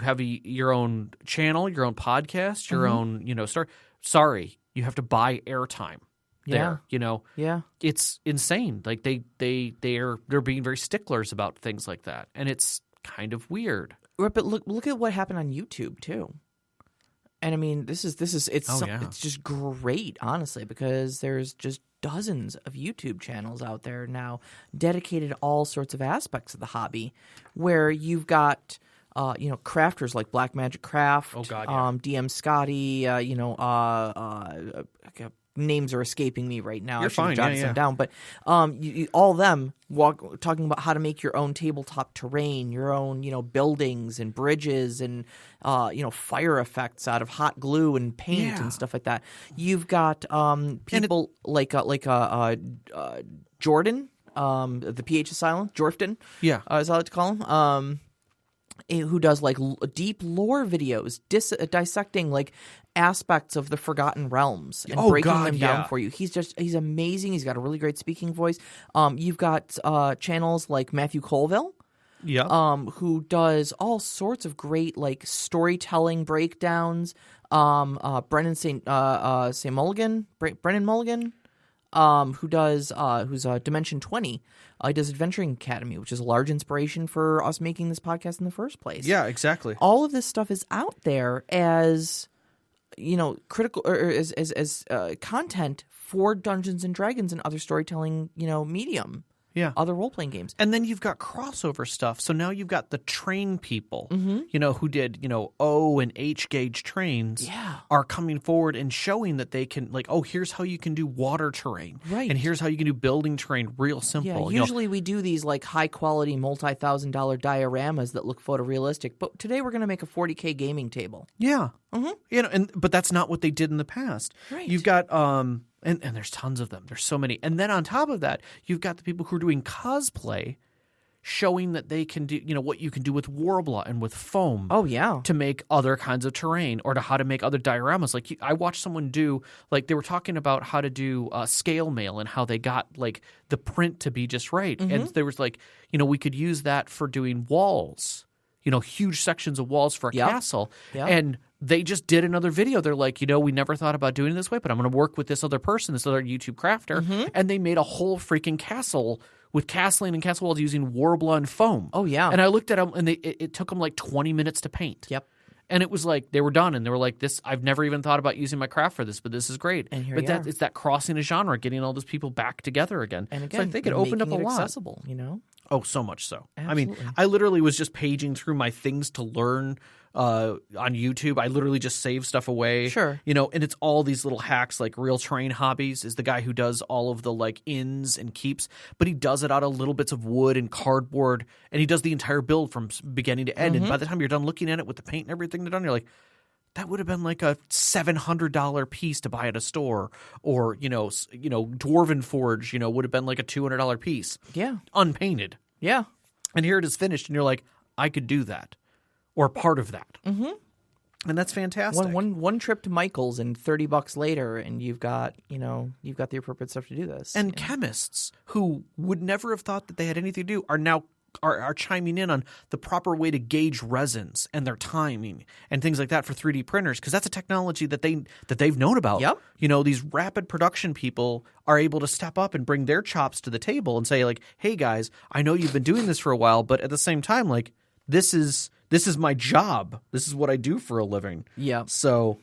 have your own channel, your own podcast, your own star. Sorry, you have to buy airtime. There, Yeah. It's insane. Like they're being very sticklers about things like that, and it's kind of weird. Right, but look at what happened on YouTube too. And I mean, it's just great, honestly, because there's just dozens of YouTube channels out there now dedicated to all sorts of aspects of the hobby, where you've got crafters like Black Magic Craft, DM Scotty, names are escaping me right now. You're fine. Jot some down, but all of them talking about how to make your own tabletop terrain, your own buildings and bridges and fire effects out of hot glue and paint and stuff like that. You've got people like Jordan, the PH Asylum, Jorfton, as I like to call him. Who does like deep lore videos dissecting like aspects of the Forgotten Realms and breaking them down for you. He's amazing. He's got a really great speaking voice. You've got channels like Matthew Colville, who does all sorts of great like storytelling breakdowns. Brennan Mulligan, who's Dimension 20. He does Adventuring Academy, which is a large inspiration for us making this podcast in the first place. Yeah, exactly. All of this stuff is out there as critical or as content for Dungeons and Dragons and other storytelling medium. other role-playing games. And then you've got crossover stuff. So now you've got the train people, who did, O and H gauge trains are coming forward and showing that they can, like, oh, here's how you can do water terrain. Right. And here's how you can do building terrain real simple. Yeah, usually we do these, like, high-quality, multi-$1,000 dioramas that look photorealistic. But today we're going to make a $40K gaming table. Yeah. But that's not what they did in the past. Right. You've got and there's tons of them. There's so many. And then on top of that, you've got the people who are doing cosplay, showing that they can do, what you can do with Warbler and with foam. Oh, yeah. To make other kinds of terrain, or to how to make other dioramas. Like, I watched someone do, like, they were talking about how to do scale mail and how they got, like, the print to be just right. And there was, like, we could use that for doing walls, huge sections of walls for a castle. Yep. And they just did another video. They're like, we never thought about doing it this way, but I'm going to work with this other person, this other YouTube crafter. And they made a whole freaking castle with castling and castle walls using Warbler and foam. Oh, yeah. And I looked at them, and it took them like 20 minutes to paint. Yep. And it was like they were done, and they were like, "This, I've never even thought about using my craft for this, but this is great." And here it's that crossing a genre, getting all those people back together again. And again, so I think it opened up a lot. Accessible, Oh, so much so. Absolutely. I mean, I literally was just paging through my things to learn on YouTube. I literally just save stuff away. Sure. And it's all these little hacks, like Real Train Hobbies is the guy who does all of the, like, inns and keeps, but he does it out of little bits of wood and cardboard, and he does the entire build from beginning to end. And by the time you're done looking at it with the paint and everything they're done, you're like, that would have been like a $700 piece to buy at a store, or Dwarven Forge, would have been like a $200 piece. Yeah, unpainted. Yeah, and here it is finished, and you're like, I could do that, or part of that. And that's fantastic. One trip to Michael's and $30 later, and you've got the appropriate stuff to do this. And chemists who would never have thought that they had anything to do are now are chiming in on the proper way to gauge resins and their timing and things like that for 3D printers, because that's a technology that they've known about. Yep. These rapid production people are able to step up and bring their chops to the table and say, like, hey guys, I know you've been doing this for a while, but at the same time, like, this is my job. This is what I do for a living. Yeah. So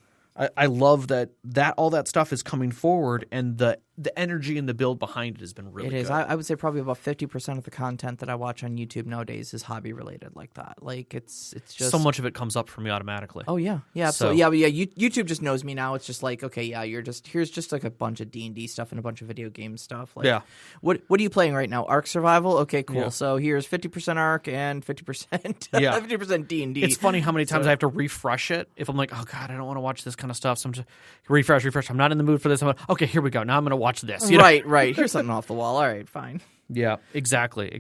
I love that all that stuff is coming forward, and the energy and the build behind it has been really good. It is. I would say probably about 50% of the content that I watch on YouTube nowadays is hobby related like that. Like, it's just so much of it comes up for me automatically. Oh yeah, yeah. So YouTube just knows me now. It's just like, okay, yeah, here's just like a bunch of D&D stuff and a bunch of video game stuff. Like, yeah. What are you playing right now? Ark Survival? Okay, cool. Yeah. So here's 50% Ark and 50% 50% D&D. It's funny how many times I have to refresh it if I'm like, oh god, I don't want to watch this kind of stuff. So I'm just refresh. I'm not in the mood for this. Okay, here we go. Now I'm going to watch this. Right. Here's something off the wall. All right, fine. Yeah, exactly.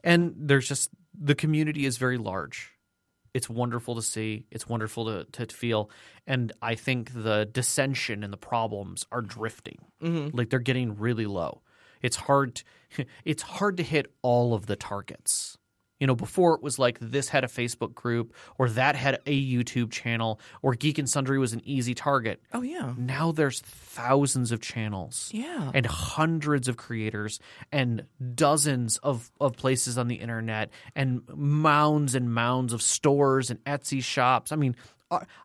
And there's just, the community is very large. It's wonderful to see. It's wonderful to feel. And I think the dissension and the problems are drifting. Like, they're getting really low. It's hard to hit all of the targets. Before it was like this had a Facebook group, or that had a YouTube channel, or Geek and Sundry was an easy target. Oh, yeah. Now there's thousands of channels. Yeah. And hundreds of creators and dozens of places on the internet and mounds of stores and Etsy shops. I mean,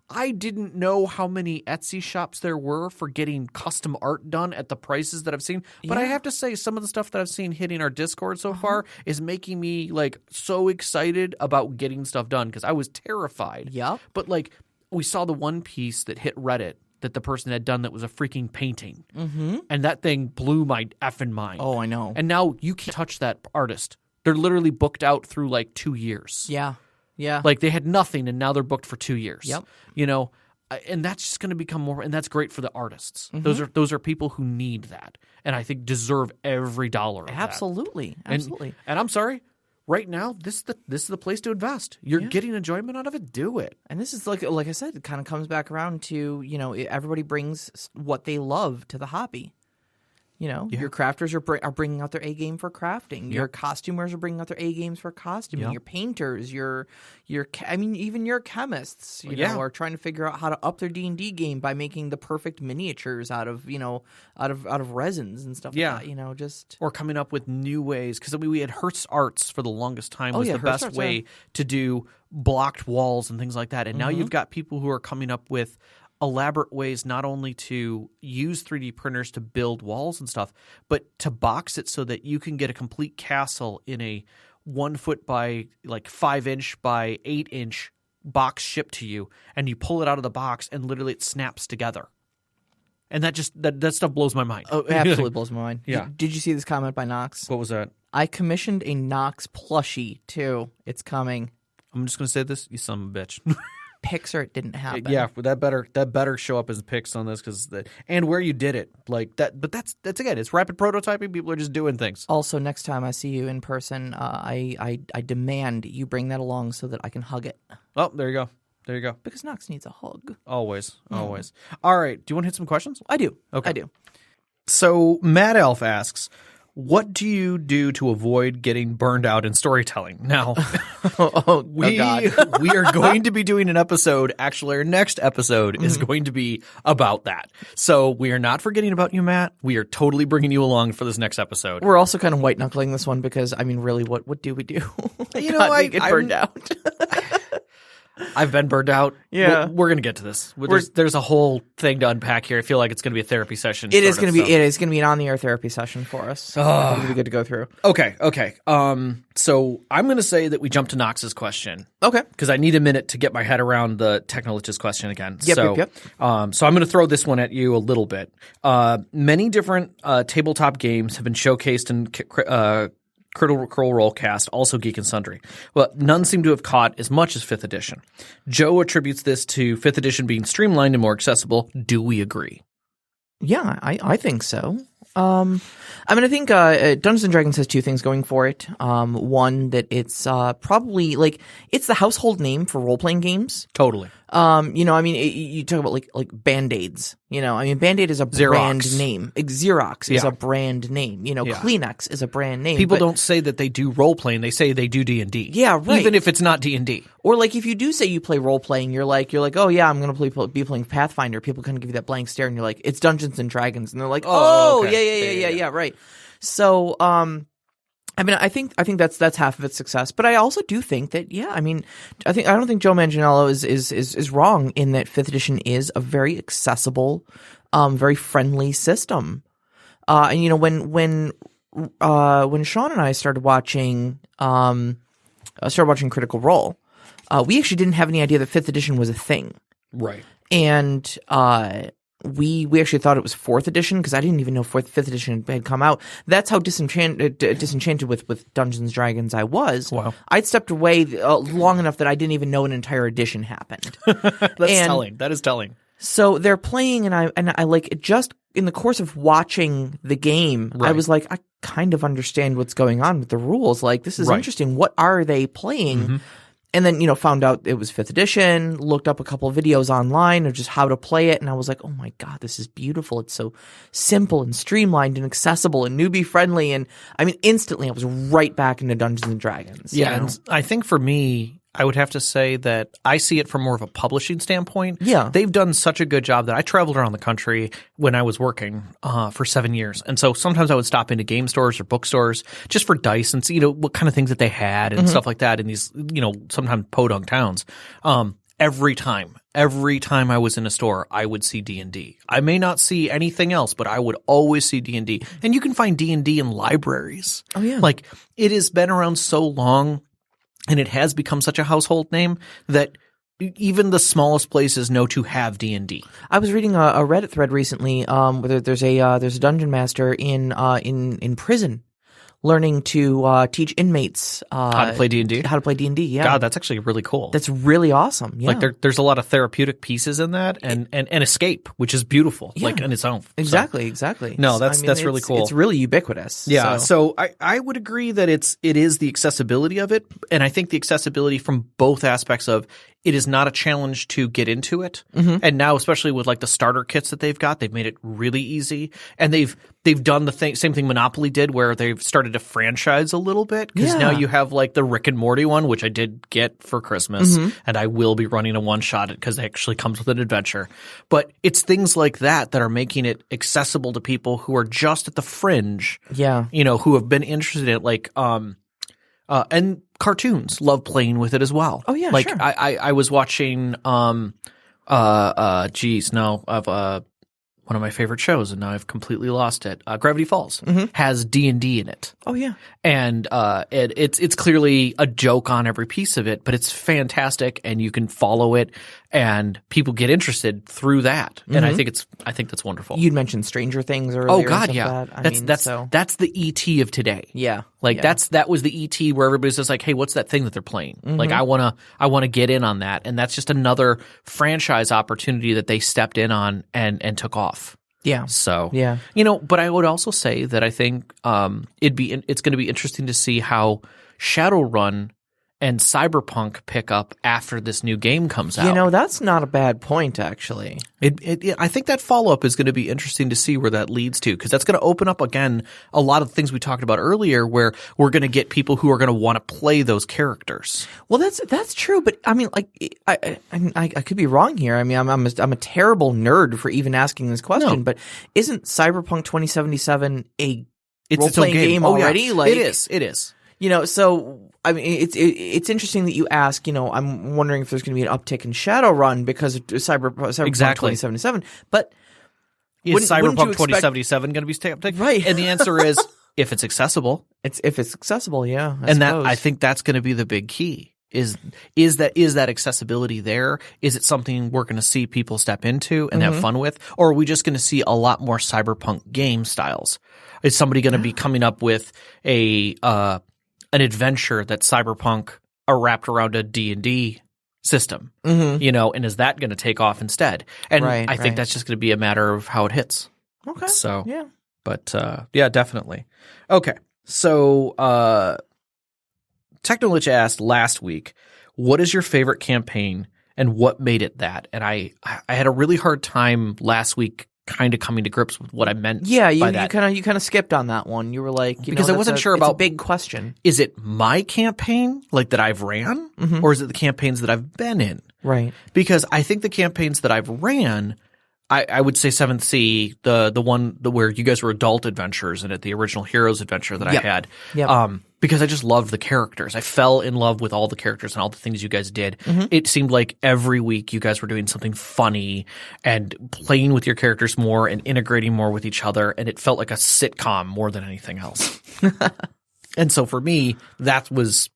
I didn't know how many Etsy shops there were for getting custom art done at the prices that I've seen. But I have to say, some of the stuff that I've seen hitting our Discord so far is making me, like, so excited about getting stuff done, because I was terrified. Yeah. But, like, we saw the one piece that hit Reddit that the person had done that was a freaking painting. And that thing blew my effing mind. Oh, I know. And now you can't touch that artist. They're literally booked out through, like, 2 years. Yeah. Yeah. Like, they had nothing, and now they're booked for 2 years. Yep. And that's just going to become more, and that's great for the artists. Those are people who need that, and I think deserve every dollar of Absolutely. that. Absolutely. And I'm sorry, right now, this is the place to invest. You're getting enjoyment out of it. Do it. And this is like I said, it kind of comes back around to, everybody brings what they love to the hobby. Your crafters are bringing out their A game for crafting. Your costumers are bringing out their A games for costuming. Your painters, even your chemists, are trying to figure out how to up their D&D game by making the perfect miniatures out of resins and stuff like that. Just or coming up with new ways, because we had Hertz Arts for the longest time was the best way to do blocked walls and things like that. And now you've got people who are coming up with elaborate ways not only to use 3D printers to build walls and stuff, but to box it so that you can get a complete castle in a 1 foot by like 5 inch by 8 inch box shipped to you, and you pull it out of the box and literally it snaps together. And that stuff blows my mind. Oh, it absolutely blows my mind. Yeah. Did you see this comment by Knox? What was that? I commissioned a Knox plushie too. It's coming. I'm just going to say this, you son of a bitch. Pics or it didn't happen. Yeah, that better show up as pics on this and where you did it like that. But that's again, it's rapid prototyping. People are just doing things. Also, next time I see you in person, I demand you bring that along so that I can hug it. Oh, there you go. There you go. Because Knox needs a hug. Always. All right. Do you want to hit some questions? I do. Okay. I do. So Mad Elf asks, what do you do to avoid getting burned out in storytelling? Now, we are going to be doing an episode. Actually, our next episode is going to be about that. So we are not forgetting about you, Matt. We are totally bringing you along for this next episode. We're also kind of white knuckling this one because, I mean, really, what do we do? You know, I get burned out. I've been burned out. Yeah. We're going to get to this. There's a whole thing to unpack here. I feel like it's going to be a therapy session. It is going to be an on-the-air therapy session for us. It's going to be good to go through. Okay. So I'm going to say that we jump to Knox's question. Okay. Because I need a minute to get my head around the Technologist question again. Yep. So I'm going to throw this one at you a little bit. Many different tabletop games have been showcased in Critical Role cast, also Geek and Sundry. But none seem to have caught as much as 5th edition. Joe attributes this to 5th edition being streamlined and more accessible. Do we agree? Yeah, I think so. I think Dungeons & Dragons has two things going for it. One, that it's probably, like, it's the household name for role-playing games. Totally. You talk about, like Band-Aids. Band-Aid is a brand name. Xerox is a brand name. Kleenex is a brand name. People don't say that they do role-playing. They say they do D&D. Yeah, right. Even if it's not D&D. Or, like, if you do say you play role-playing, you're like, oh, yeah, I'm going to be playing Pathfinder. People kind of give you that blank stare, and you're like, it's Dungeons & Dragons. And they're like, okay. yeah, right. So, I think that's half of its success, but I also do think that I don't think Joe Manganiello is wrong in that 5th edition is a very accessible, very friendly system. When Sean and I started watching Critical Role, we actually didn't have any idea that 5th edition was a thing. Right. And we actually thought it was 4th edition because I didn't even know 5th edition had come out. That's how disenchanted with Dungeons & Dragons I was. Wow. I'd stepped away long enough that I didn't even know an entire edition happened. Telling. That is telling. So they're playing, and I like it. Just in the course of watching the game, right. I was like, I kind of understand what's going on with the rules. Like, this is interesting. What are they playing? Mm-hmm. And then, found out it was 5th edition, looked up a couple of videos online of just how to play it, and I was like, oh my God, this is beautiful. It's so simple and streamlined and accessible and newbie friendly. And instantly I was right back into Dungeons & Dragons. Yeah, and I think for me, I would have to say that I see it from more of a publishing standpoint. Yeah. They've done such a good job that I traveled around the country when I was working for 7 years. And so sometimes I would stop into game stores or bookstores just for dice and see, what kind of things that they had and stuff like that in these, sometimes podunk towns. Every time I was in a store, I would see D&D. I may not see anything else, but I would always see D&D. And you can find D&D in libraries. Oh, yeah. Like, it has been around so long. And it has become such a household name that even the smallest places know to have D&D. I was reading a Reddit thread recently where there's a dungeon master in prison learning to teach inmates how to play D&D. How to play D&D, yeah. God, that's actually really cool. That's really awesome. Yeah. Like there's a lot of therapeutic pieces in that and escape, which is beautiful, like in its own. Exactly. No, that's really cool. It's really ubiquitous. Yeah. So I would agree that it is the accessibility of it, and I think the accessibility from both aspects of it is not a challenge to get into it. Mm-hmm. And now, especially with like the starter kits that they've got, they've made it really easy. And they've done the same thing Monopoly did, where they've started to franchise a little bit. Because now you have like the Rick and Morty one, which I did get for Christmas, and I will be running a one-shot because it actually comes with an adventure. But it's things like that are making it accessible to people who are just at the fringe. Yeah, who have been interested in it, like and cartoons love playing with it as well. Oh yeah, like sure. I was watching Geez, no, of one of my favorite shows, and now I've completely lost it. Gravity Falls has D&D in it. Oh yeah, and it's clearly a joke on every piece of it, but it's fantastic, and you can follow it, and people get interested through that, and I think that's wonderful. You'd mentioned Stranger Things earlier. Oh God, yeah, that's the ET of today. Yeah, that was the ET where everybody's just like, hey, what's that thing that they're playing? Like I wanna get in on that, and that's just another franchise opportunity that they stepped in on and took off. Yeah. So, yeah. But I would also say that I think it's going to be interesting to see how Shadowrun and Cyberpunk pick up after this new game comes out. That's not a bad point, actually. I think that follow-up is going to be interesting to see where that leads to, because that's going to open up, again, a lot of things we talked about earlier, where we're going to get people who are going to want to play those characters. Well, that's true, but I mean, like, I could be wrong here. I mean, I'm a terrible nerd for even asking this question, but isn't Cyberpunk 2077 a role-playing game already? Yeah. Like, it is. So I mean, it's interesting that you ask. I'm wondering if there's going to be an uptick in Shadowrun because of Cyberpunk 2077. But is Cyberpunk 2077 going to be uptick? Right. And the answer is if it's accessible. If it's accessible, yeah. I think that's going to be the big key. Is that accessibility there? Is it something we're going to see people step into and have fun with, or are we just going to see a lot more Cyberpunk game styles? Is somebody going to be coming up with an adventure that Cyberpunk are wrapped around a D&D system, and is that going to take off instead? And I think that's just going to be a matter of how it hits. Okay. So, yeah. But, yeah, definitely. Okay. So, Technolich asked last week, what is your favorite campaign and what made it that? And I had a really hard time last week kind of coming to grips with what I meant. Yeah, you kind of skipped on that one. You were like, because I wasn't sure about it's a big question. Is it my campaign, like that I've ran, or is it the campaigns that I've been in? Right. Because I think the campaigns that I've ran, I would say 7th Sea, the one where you guys were adult adventurers in it, the original Heroes adventure that I had. Yep. Because I just loved the characters. I fell in love with all the characters and all the things you guys did. It seemed like every week you guys were doing something funny and playing with your characters more and integrating more with each other. And it felt like a sitcom more than anything else. And so for me, that was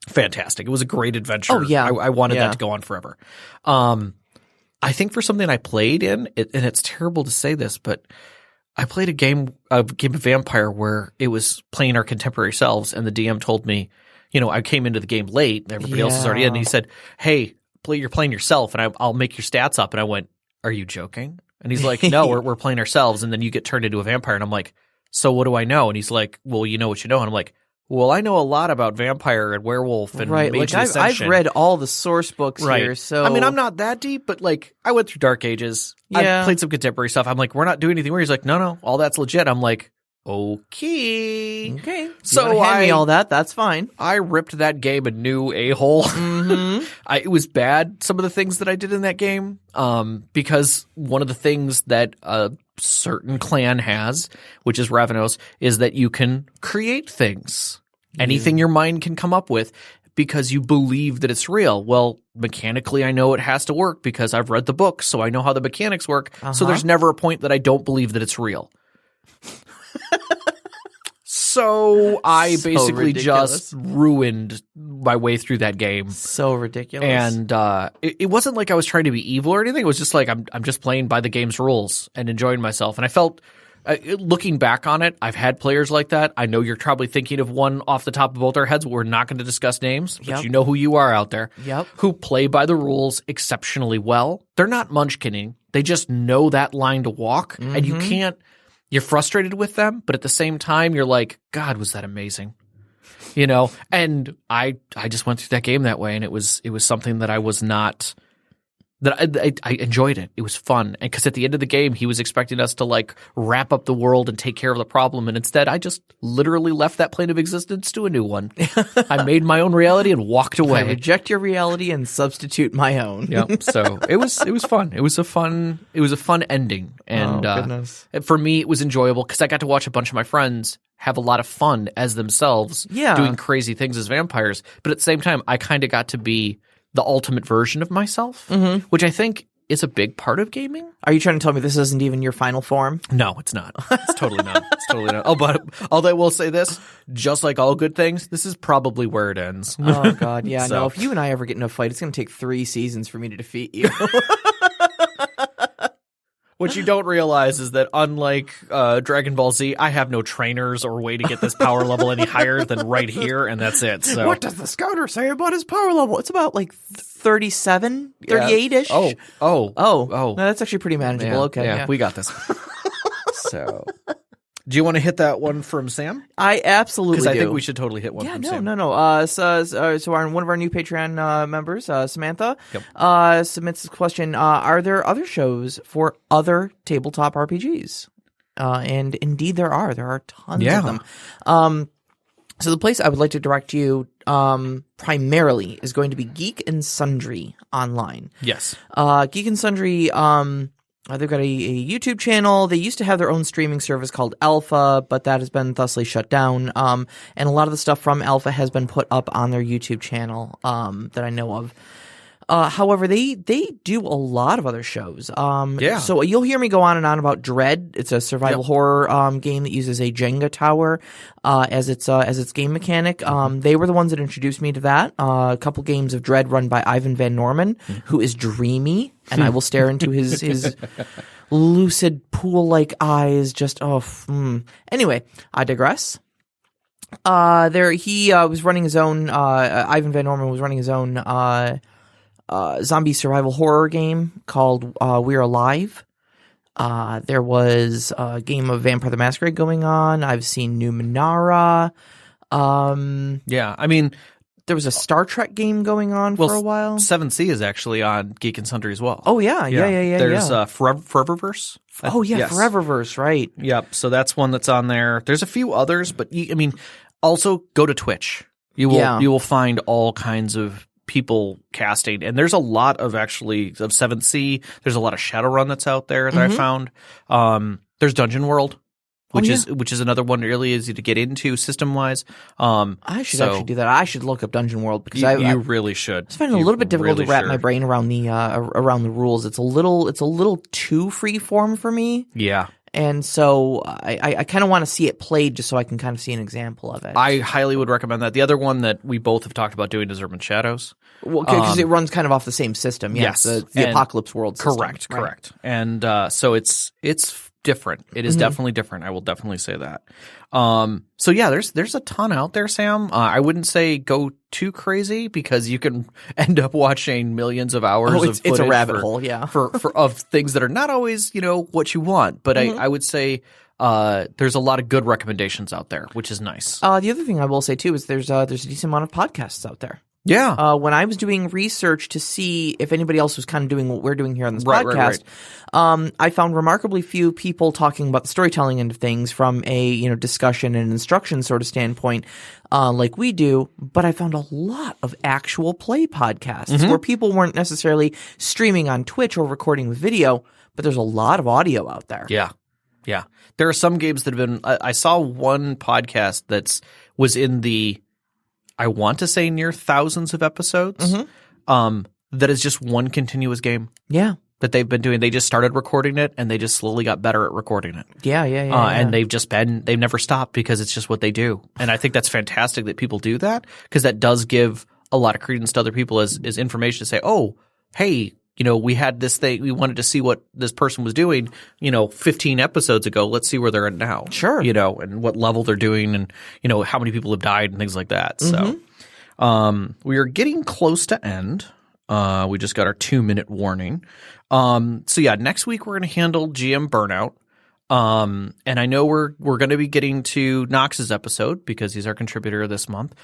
fantastic. It was a great adventure. Oh, yeah. I wanted that to go on forever. I think for something I played in, and it's terrible to say this, but I played a game of Vampire where it was playing our contemporary selves, and the DM told me, I came into the game late, everybody else is already in, and he said, hey, you're playing yourself, and I'll make your stats up. And I went, are you joking? And he's like, no, we're playing ourselves, and then you get turned into a vampire. And I'm like, so what do I know? And he's like, well, you know what you know. And I'm like, well, I know a lot about vampire and werewolf and Mage and Ascension. I've read all the source books here, so I mean, I'm not that deep, but like I went through Dark Ages. I played some contemporary stuff. I'm like, we're not doing anything weird. He's like, no, all that's legit. I'm like, okay. So hand me all that. That's fine. I ripped that game a new a-hole. It was bad, some of the things that I did in that game, because one of the things that a certain clan has, which is Ravenos, is that you can create things. Anything your mind can come up with because you believe that it's real. Well, mechanically, I know it has to work because I've read the book, so I know how the mechanics work. So there's never a point that I don't believe that it's real. So I basically just ruined my way through that game. So ridiculous. And it wasn't like I was trying to be evil or anything. It was just like I'm just playing by the game's rules and enjoying myself. And I felt, looking back on it, I've had players like that. I know you're probably thinking of one off the top of both our heads. We're not going to discuss names, but you know who you are out there. Who play by the rules exceptionally well. They're not munchkinning. They just know that line to walk, and you can't. You're frustrated with them, but at the same time, you're like, God, was that amazing? And I just went through that game that way, and it was something that I was not. That I enjoyed it. It was fun. And because at the end of the game, he was expecting us to like wrap up the world and take care of the problem. And instead, I just literally left that plane of existence to a new one. I made my own reality and walked away. I reject your reality and substitute my own. Yep. So it was fun. It was a fun ending. And goodness. For me, it was enjoyable because I got to watch a bunch of my friends have a lot of fun as themselves, doing crazy things as vampires. But at the same time, I kind of got to be the ultimate version of myself, which I think is a big part of gaming. Are you trying to tell me this isn't even your final form? No, it's not. It's totally not. It's totally not. Oh, but although I will say this, just like all good things, this is probably where it ends. Oh, God. Yeah, no. If you and I ever get in a fight, it's going to take 3 seasons for me to defeat you. What you don't realize is that unlike Dragon Ball Z, I have no trainers or way to get this power level any higher than right here, and that's it. So. What does the scouter say about his power level? It's about like 37, 38-ish. Oh. No, that's actually pretty manageable. Yeah, okay. Yeah, we got this. So, do you want to hit that one from Sam? I absolutely do. Because I think we should totally hit one from Sam. No. So one of our new Patreon members, Samantha, submits this question. Are there other shows for other tabletop RPGs? And indeed there are. There are tons of them. So the place I would like to direct you primarily is going to be Geek and Sundry online. Yes. Geek and Sundry, they've got a YouTube channel. They used to have their own streaming service called Alpha, but that has been thusly shut down. And a lot of the stuff from Alpha has been put up on their YouTube channel that I know of. However, they do a lot of other shows. So you'll hear me go on and on about Dread. It's a survival horror game that uses a Jenga tower as its game mechanic. They were the ones that introduced me to that. A couple games of Dread run by Ivan Van Norman, who is dreamy, and I will stare into his lucid pool-like eyes. Just Anyway, I digress. He was running his own. Ivan Van Norman was running his own. Zombie survival horror game called We're Alive. There was a game of Vampire the Masquerade going on. I've seen Numenera. I mean, there was a Star Trek game going on for a while. 7C is actually on Geek and Sundry as well. Oh, yeah. There's Foreververse. Yes. Foreververse, right. Yep, so that's one that's on there. There's a few others, but also go to Twitch. You will find all kinds of people casting, and there's a lot of 7th. There's a lot of Shadowrun that's out there that I found. There's Dungeon World, which is another one really easy to get into system wise. I should actually do that. I should look up Dungeon World because you really should. It's finding a little bit difficult to wrap my brain around the rules. It's a little too freeform for me. Yeah. And so I kind of want to see it played just so I can kind of see an example of it. I highly would recommend that. The other one that we both have talked about doing is Urban Shadows. Well, because it runs kind of off the same system. Yes. The Apocalypse World system. Correct. And so it's different. It is definitely different. I will definitely say that. So yeah, there's a ton out there, Sam. I wouldn't say go too crazy because you can end up watching millions of hours of footage. It's a rabbit hole, yeah. for of things that are not always, what you want. But I would say there's a lot of good recommendations out there, which is nice. The other thing I will say too is there's a decent amount of podcasts out there. Yeah. When I was doing research to see if anybody else was kind of doing what we're doing here on this podcast, I found remarkably few people talking about the storytelling end of things from a discussion and instruction sort of standpoint, like we do. But I found a lot of actual play podcasts where people weren't necessarily streaming on Twitch or recording with video, but there's a lot of audio out there. Yeah. There are some games that have been. I saw one podcast was in the. I want to say near thousands of episodes. That is just one continuous game. Yeah. That they've been doing. They just started recording it and they just slowly got better at recording it. Yeah. And they've never stopped because it's just what they do. And I think that's fantastic that people do that because that does give a lot of credence to other people as information to say, oh, hey, we had this thing. We wanted to see what this person was doing, 15 episodes ago. Let's see where they're at now. Sure. And what level they're doing and, how many people have died and things like that. So we are getting close to end. We just got our 2-minute warning. So yeah, next week we're going to handle GM burnout. And I know we're going to be getting to Knox's episode because he's our contributor this month.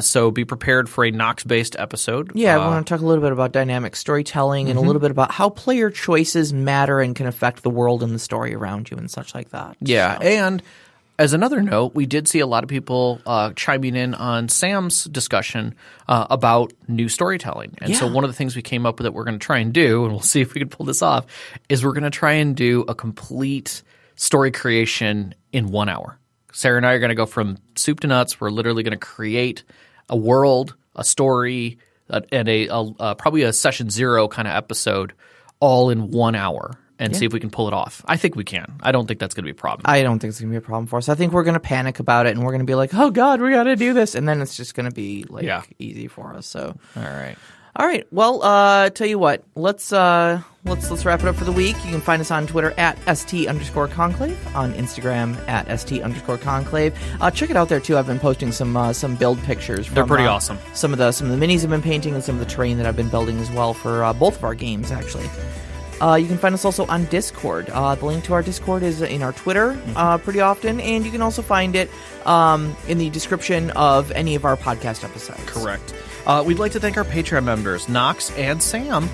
So be prepared for a Knox-based episode. Yeah, I want to talk a little bit about dynamic storytelling and a little bit about how player choices matter and can affect the world and the story around you and such like that. Yeah, and as another note, we did see a lot of people chiming in on Sam's discussion about new storytelling. And so one of the things we came up with that we're going to try and do, and we'll see if we can pull this off, is we're going to try and do a complete story creation in 1 hour. Sarah and I are going to go from soup to nuts. We're literally going to create a world, a story, and probably a session 0 kind of episode all in 1 hour and see if we can pull it off. I think we can. I don't think that's going to be a problem. I don't think it's going to be a problem for us. I think we're going to panic about it, and we're going to be like, oh, God, we got to do this. And then it's just going to be easy for us. So, all right. All right. Well, tell you what. Let's wrap it up for the week. You can find us on Twitter at @ST_conclave, on Instagram at @ST_conclave. Check it out there too. I've been posting some build pictures. They're pretty awesome. Some of the minis I've been painting and some of the terrain that I've been building as well for both of our games actually. You can find us also on Discord. The link to our Discord is in our Twitter pretty often, and you can also find it in the description of any of our podcast episodes. Correct. We'd like to thank our Patreon members, Knox and Sam,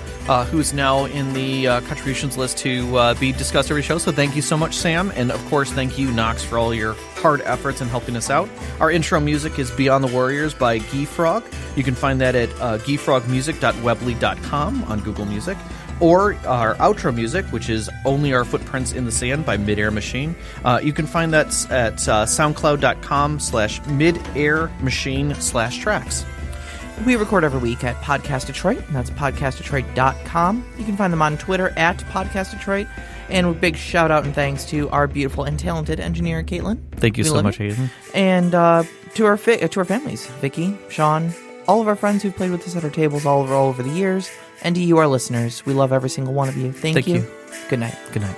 who's now in the contributions list to be discussed every show. So thank you so much, Sam. And, of course, thank you, Knox, for all your hard efforts in helping us out. Our intro music is Beyond the Warriors by Geefrog. You can find that at geefrogmusic.weebly.com on Google Music. Or our outro music, which is Only Our Footprints in the Sand by Midair Machine. You can find that at soundcloud.com/midairmachine/tracks. We record every week at Podcast Detroit, and that's podcastdetroit.com. You can find them on Twitter at Podcast Detroit. And a big shout out and thanks to our beautiful and talented engineer, Caitlin. Thank you so much, Hayden. And to our families, Vicky, Sean, all of our friends who've played with us at our tables all over the years, and to you, our listeners. We love every single one of you. Thank you. Good night. Good night.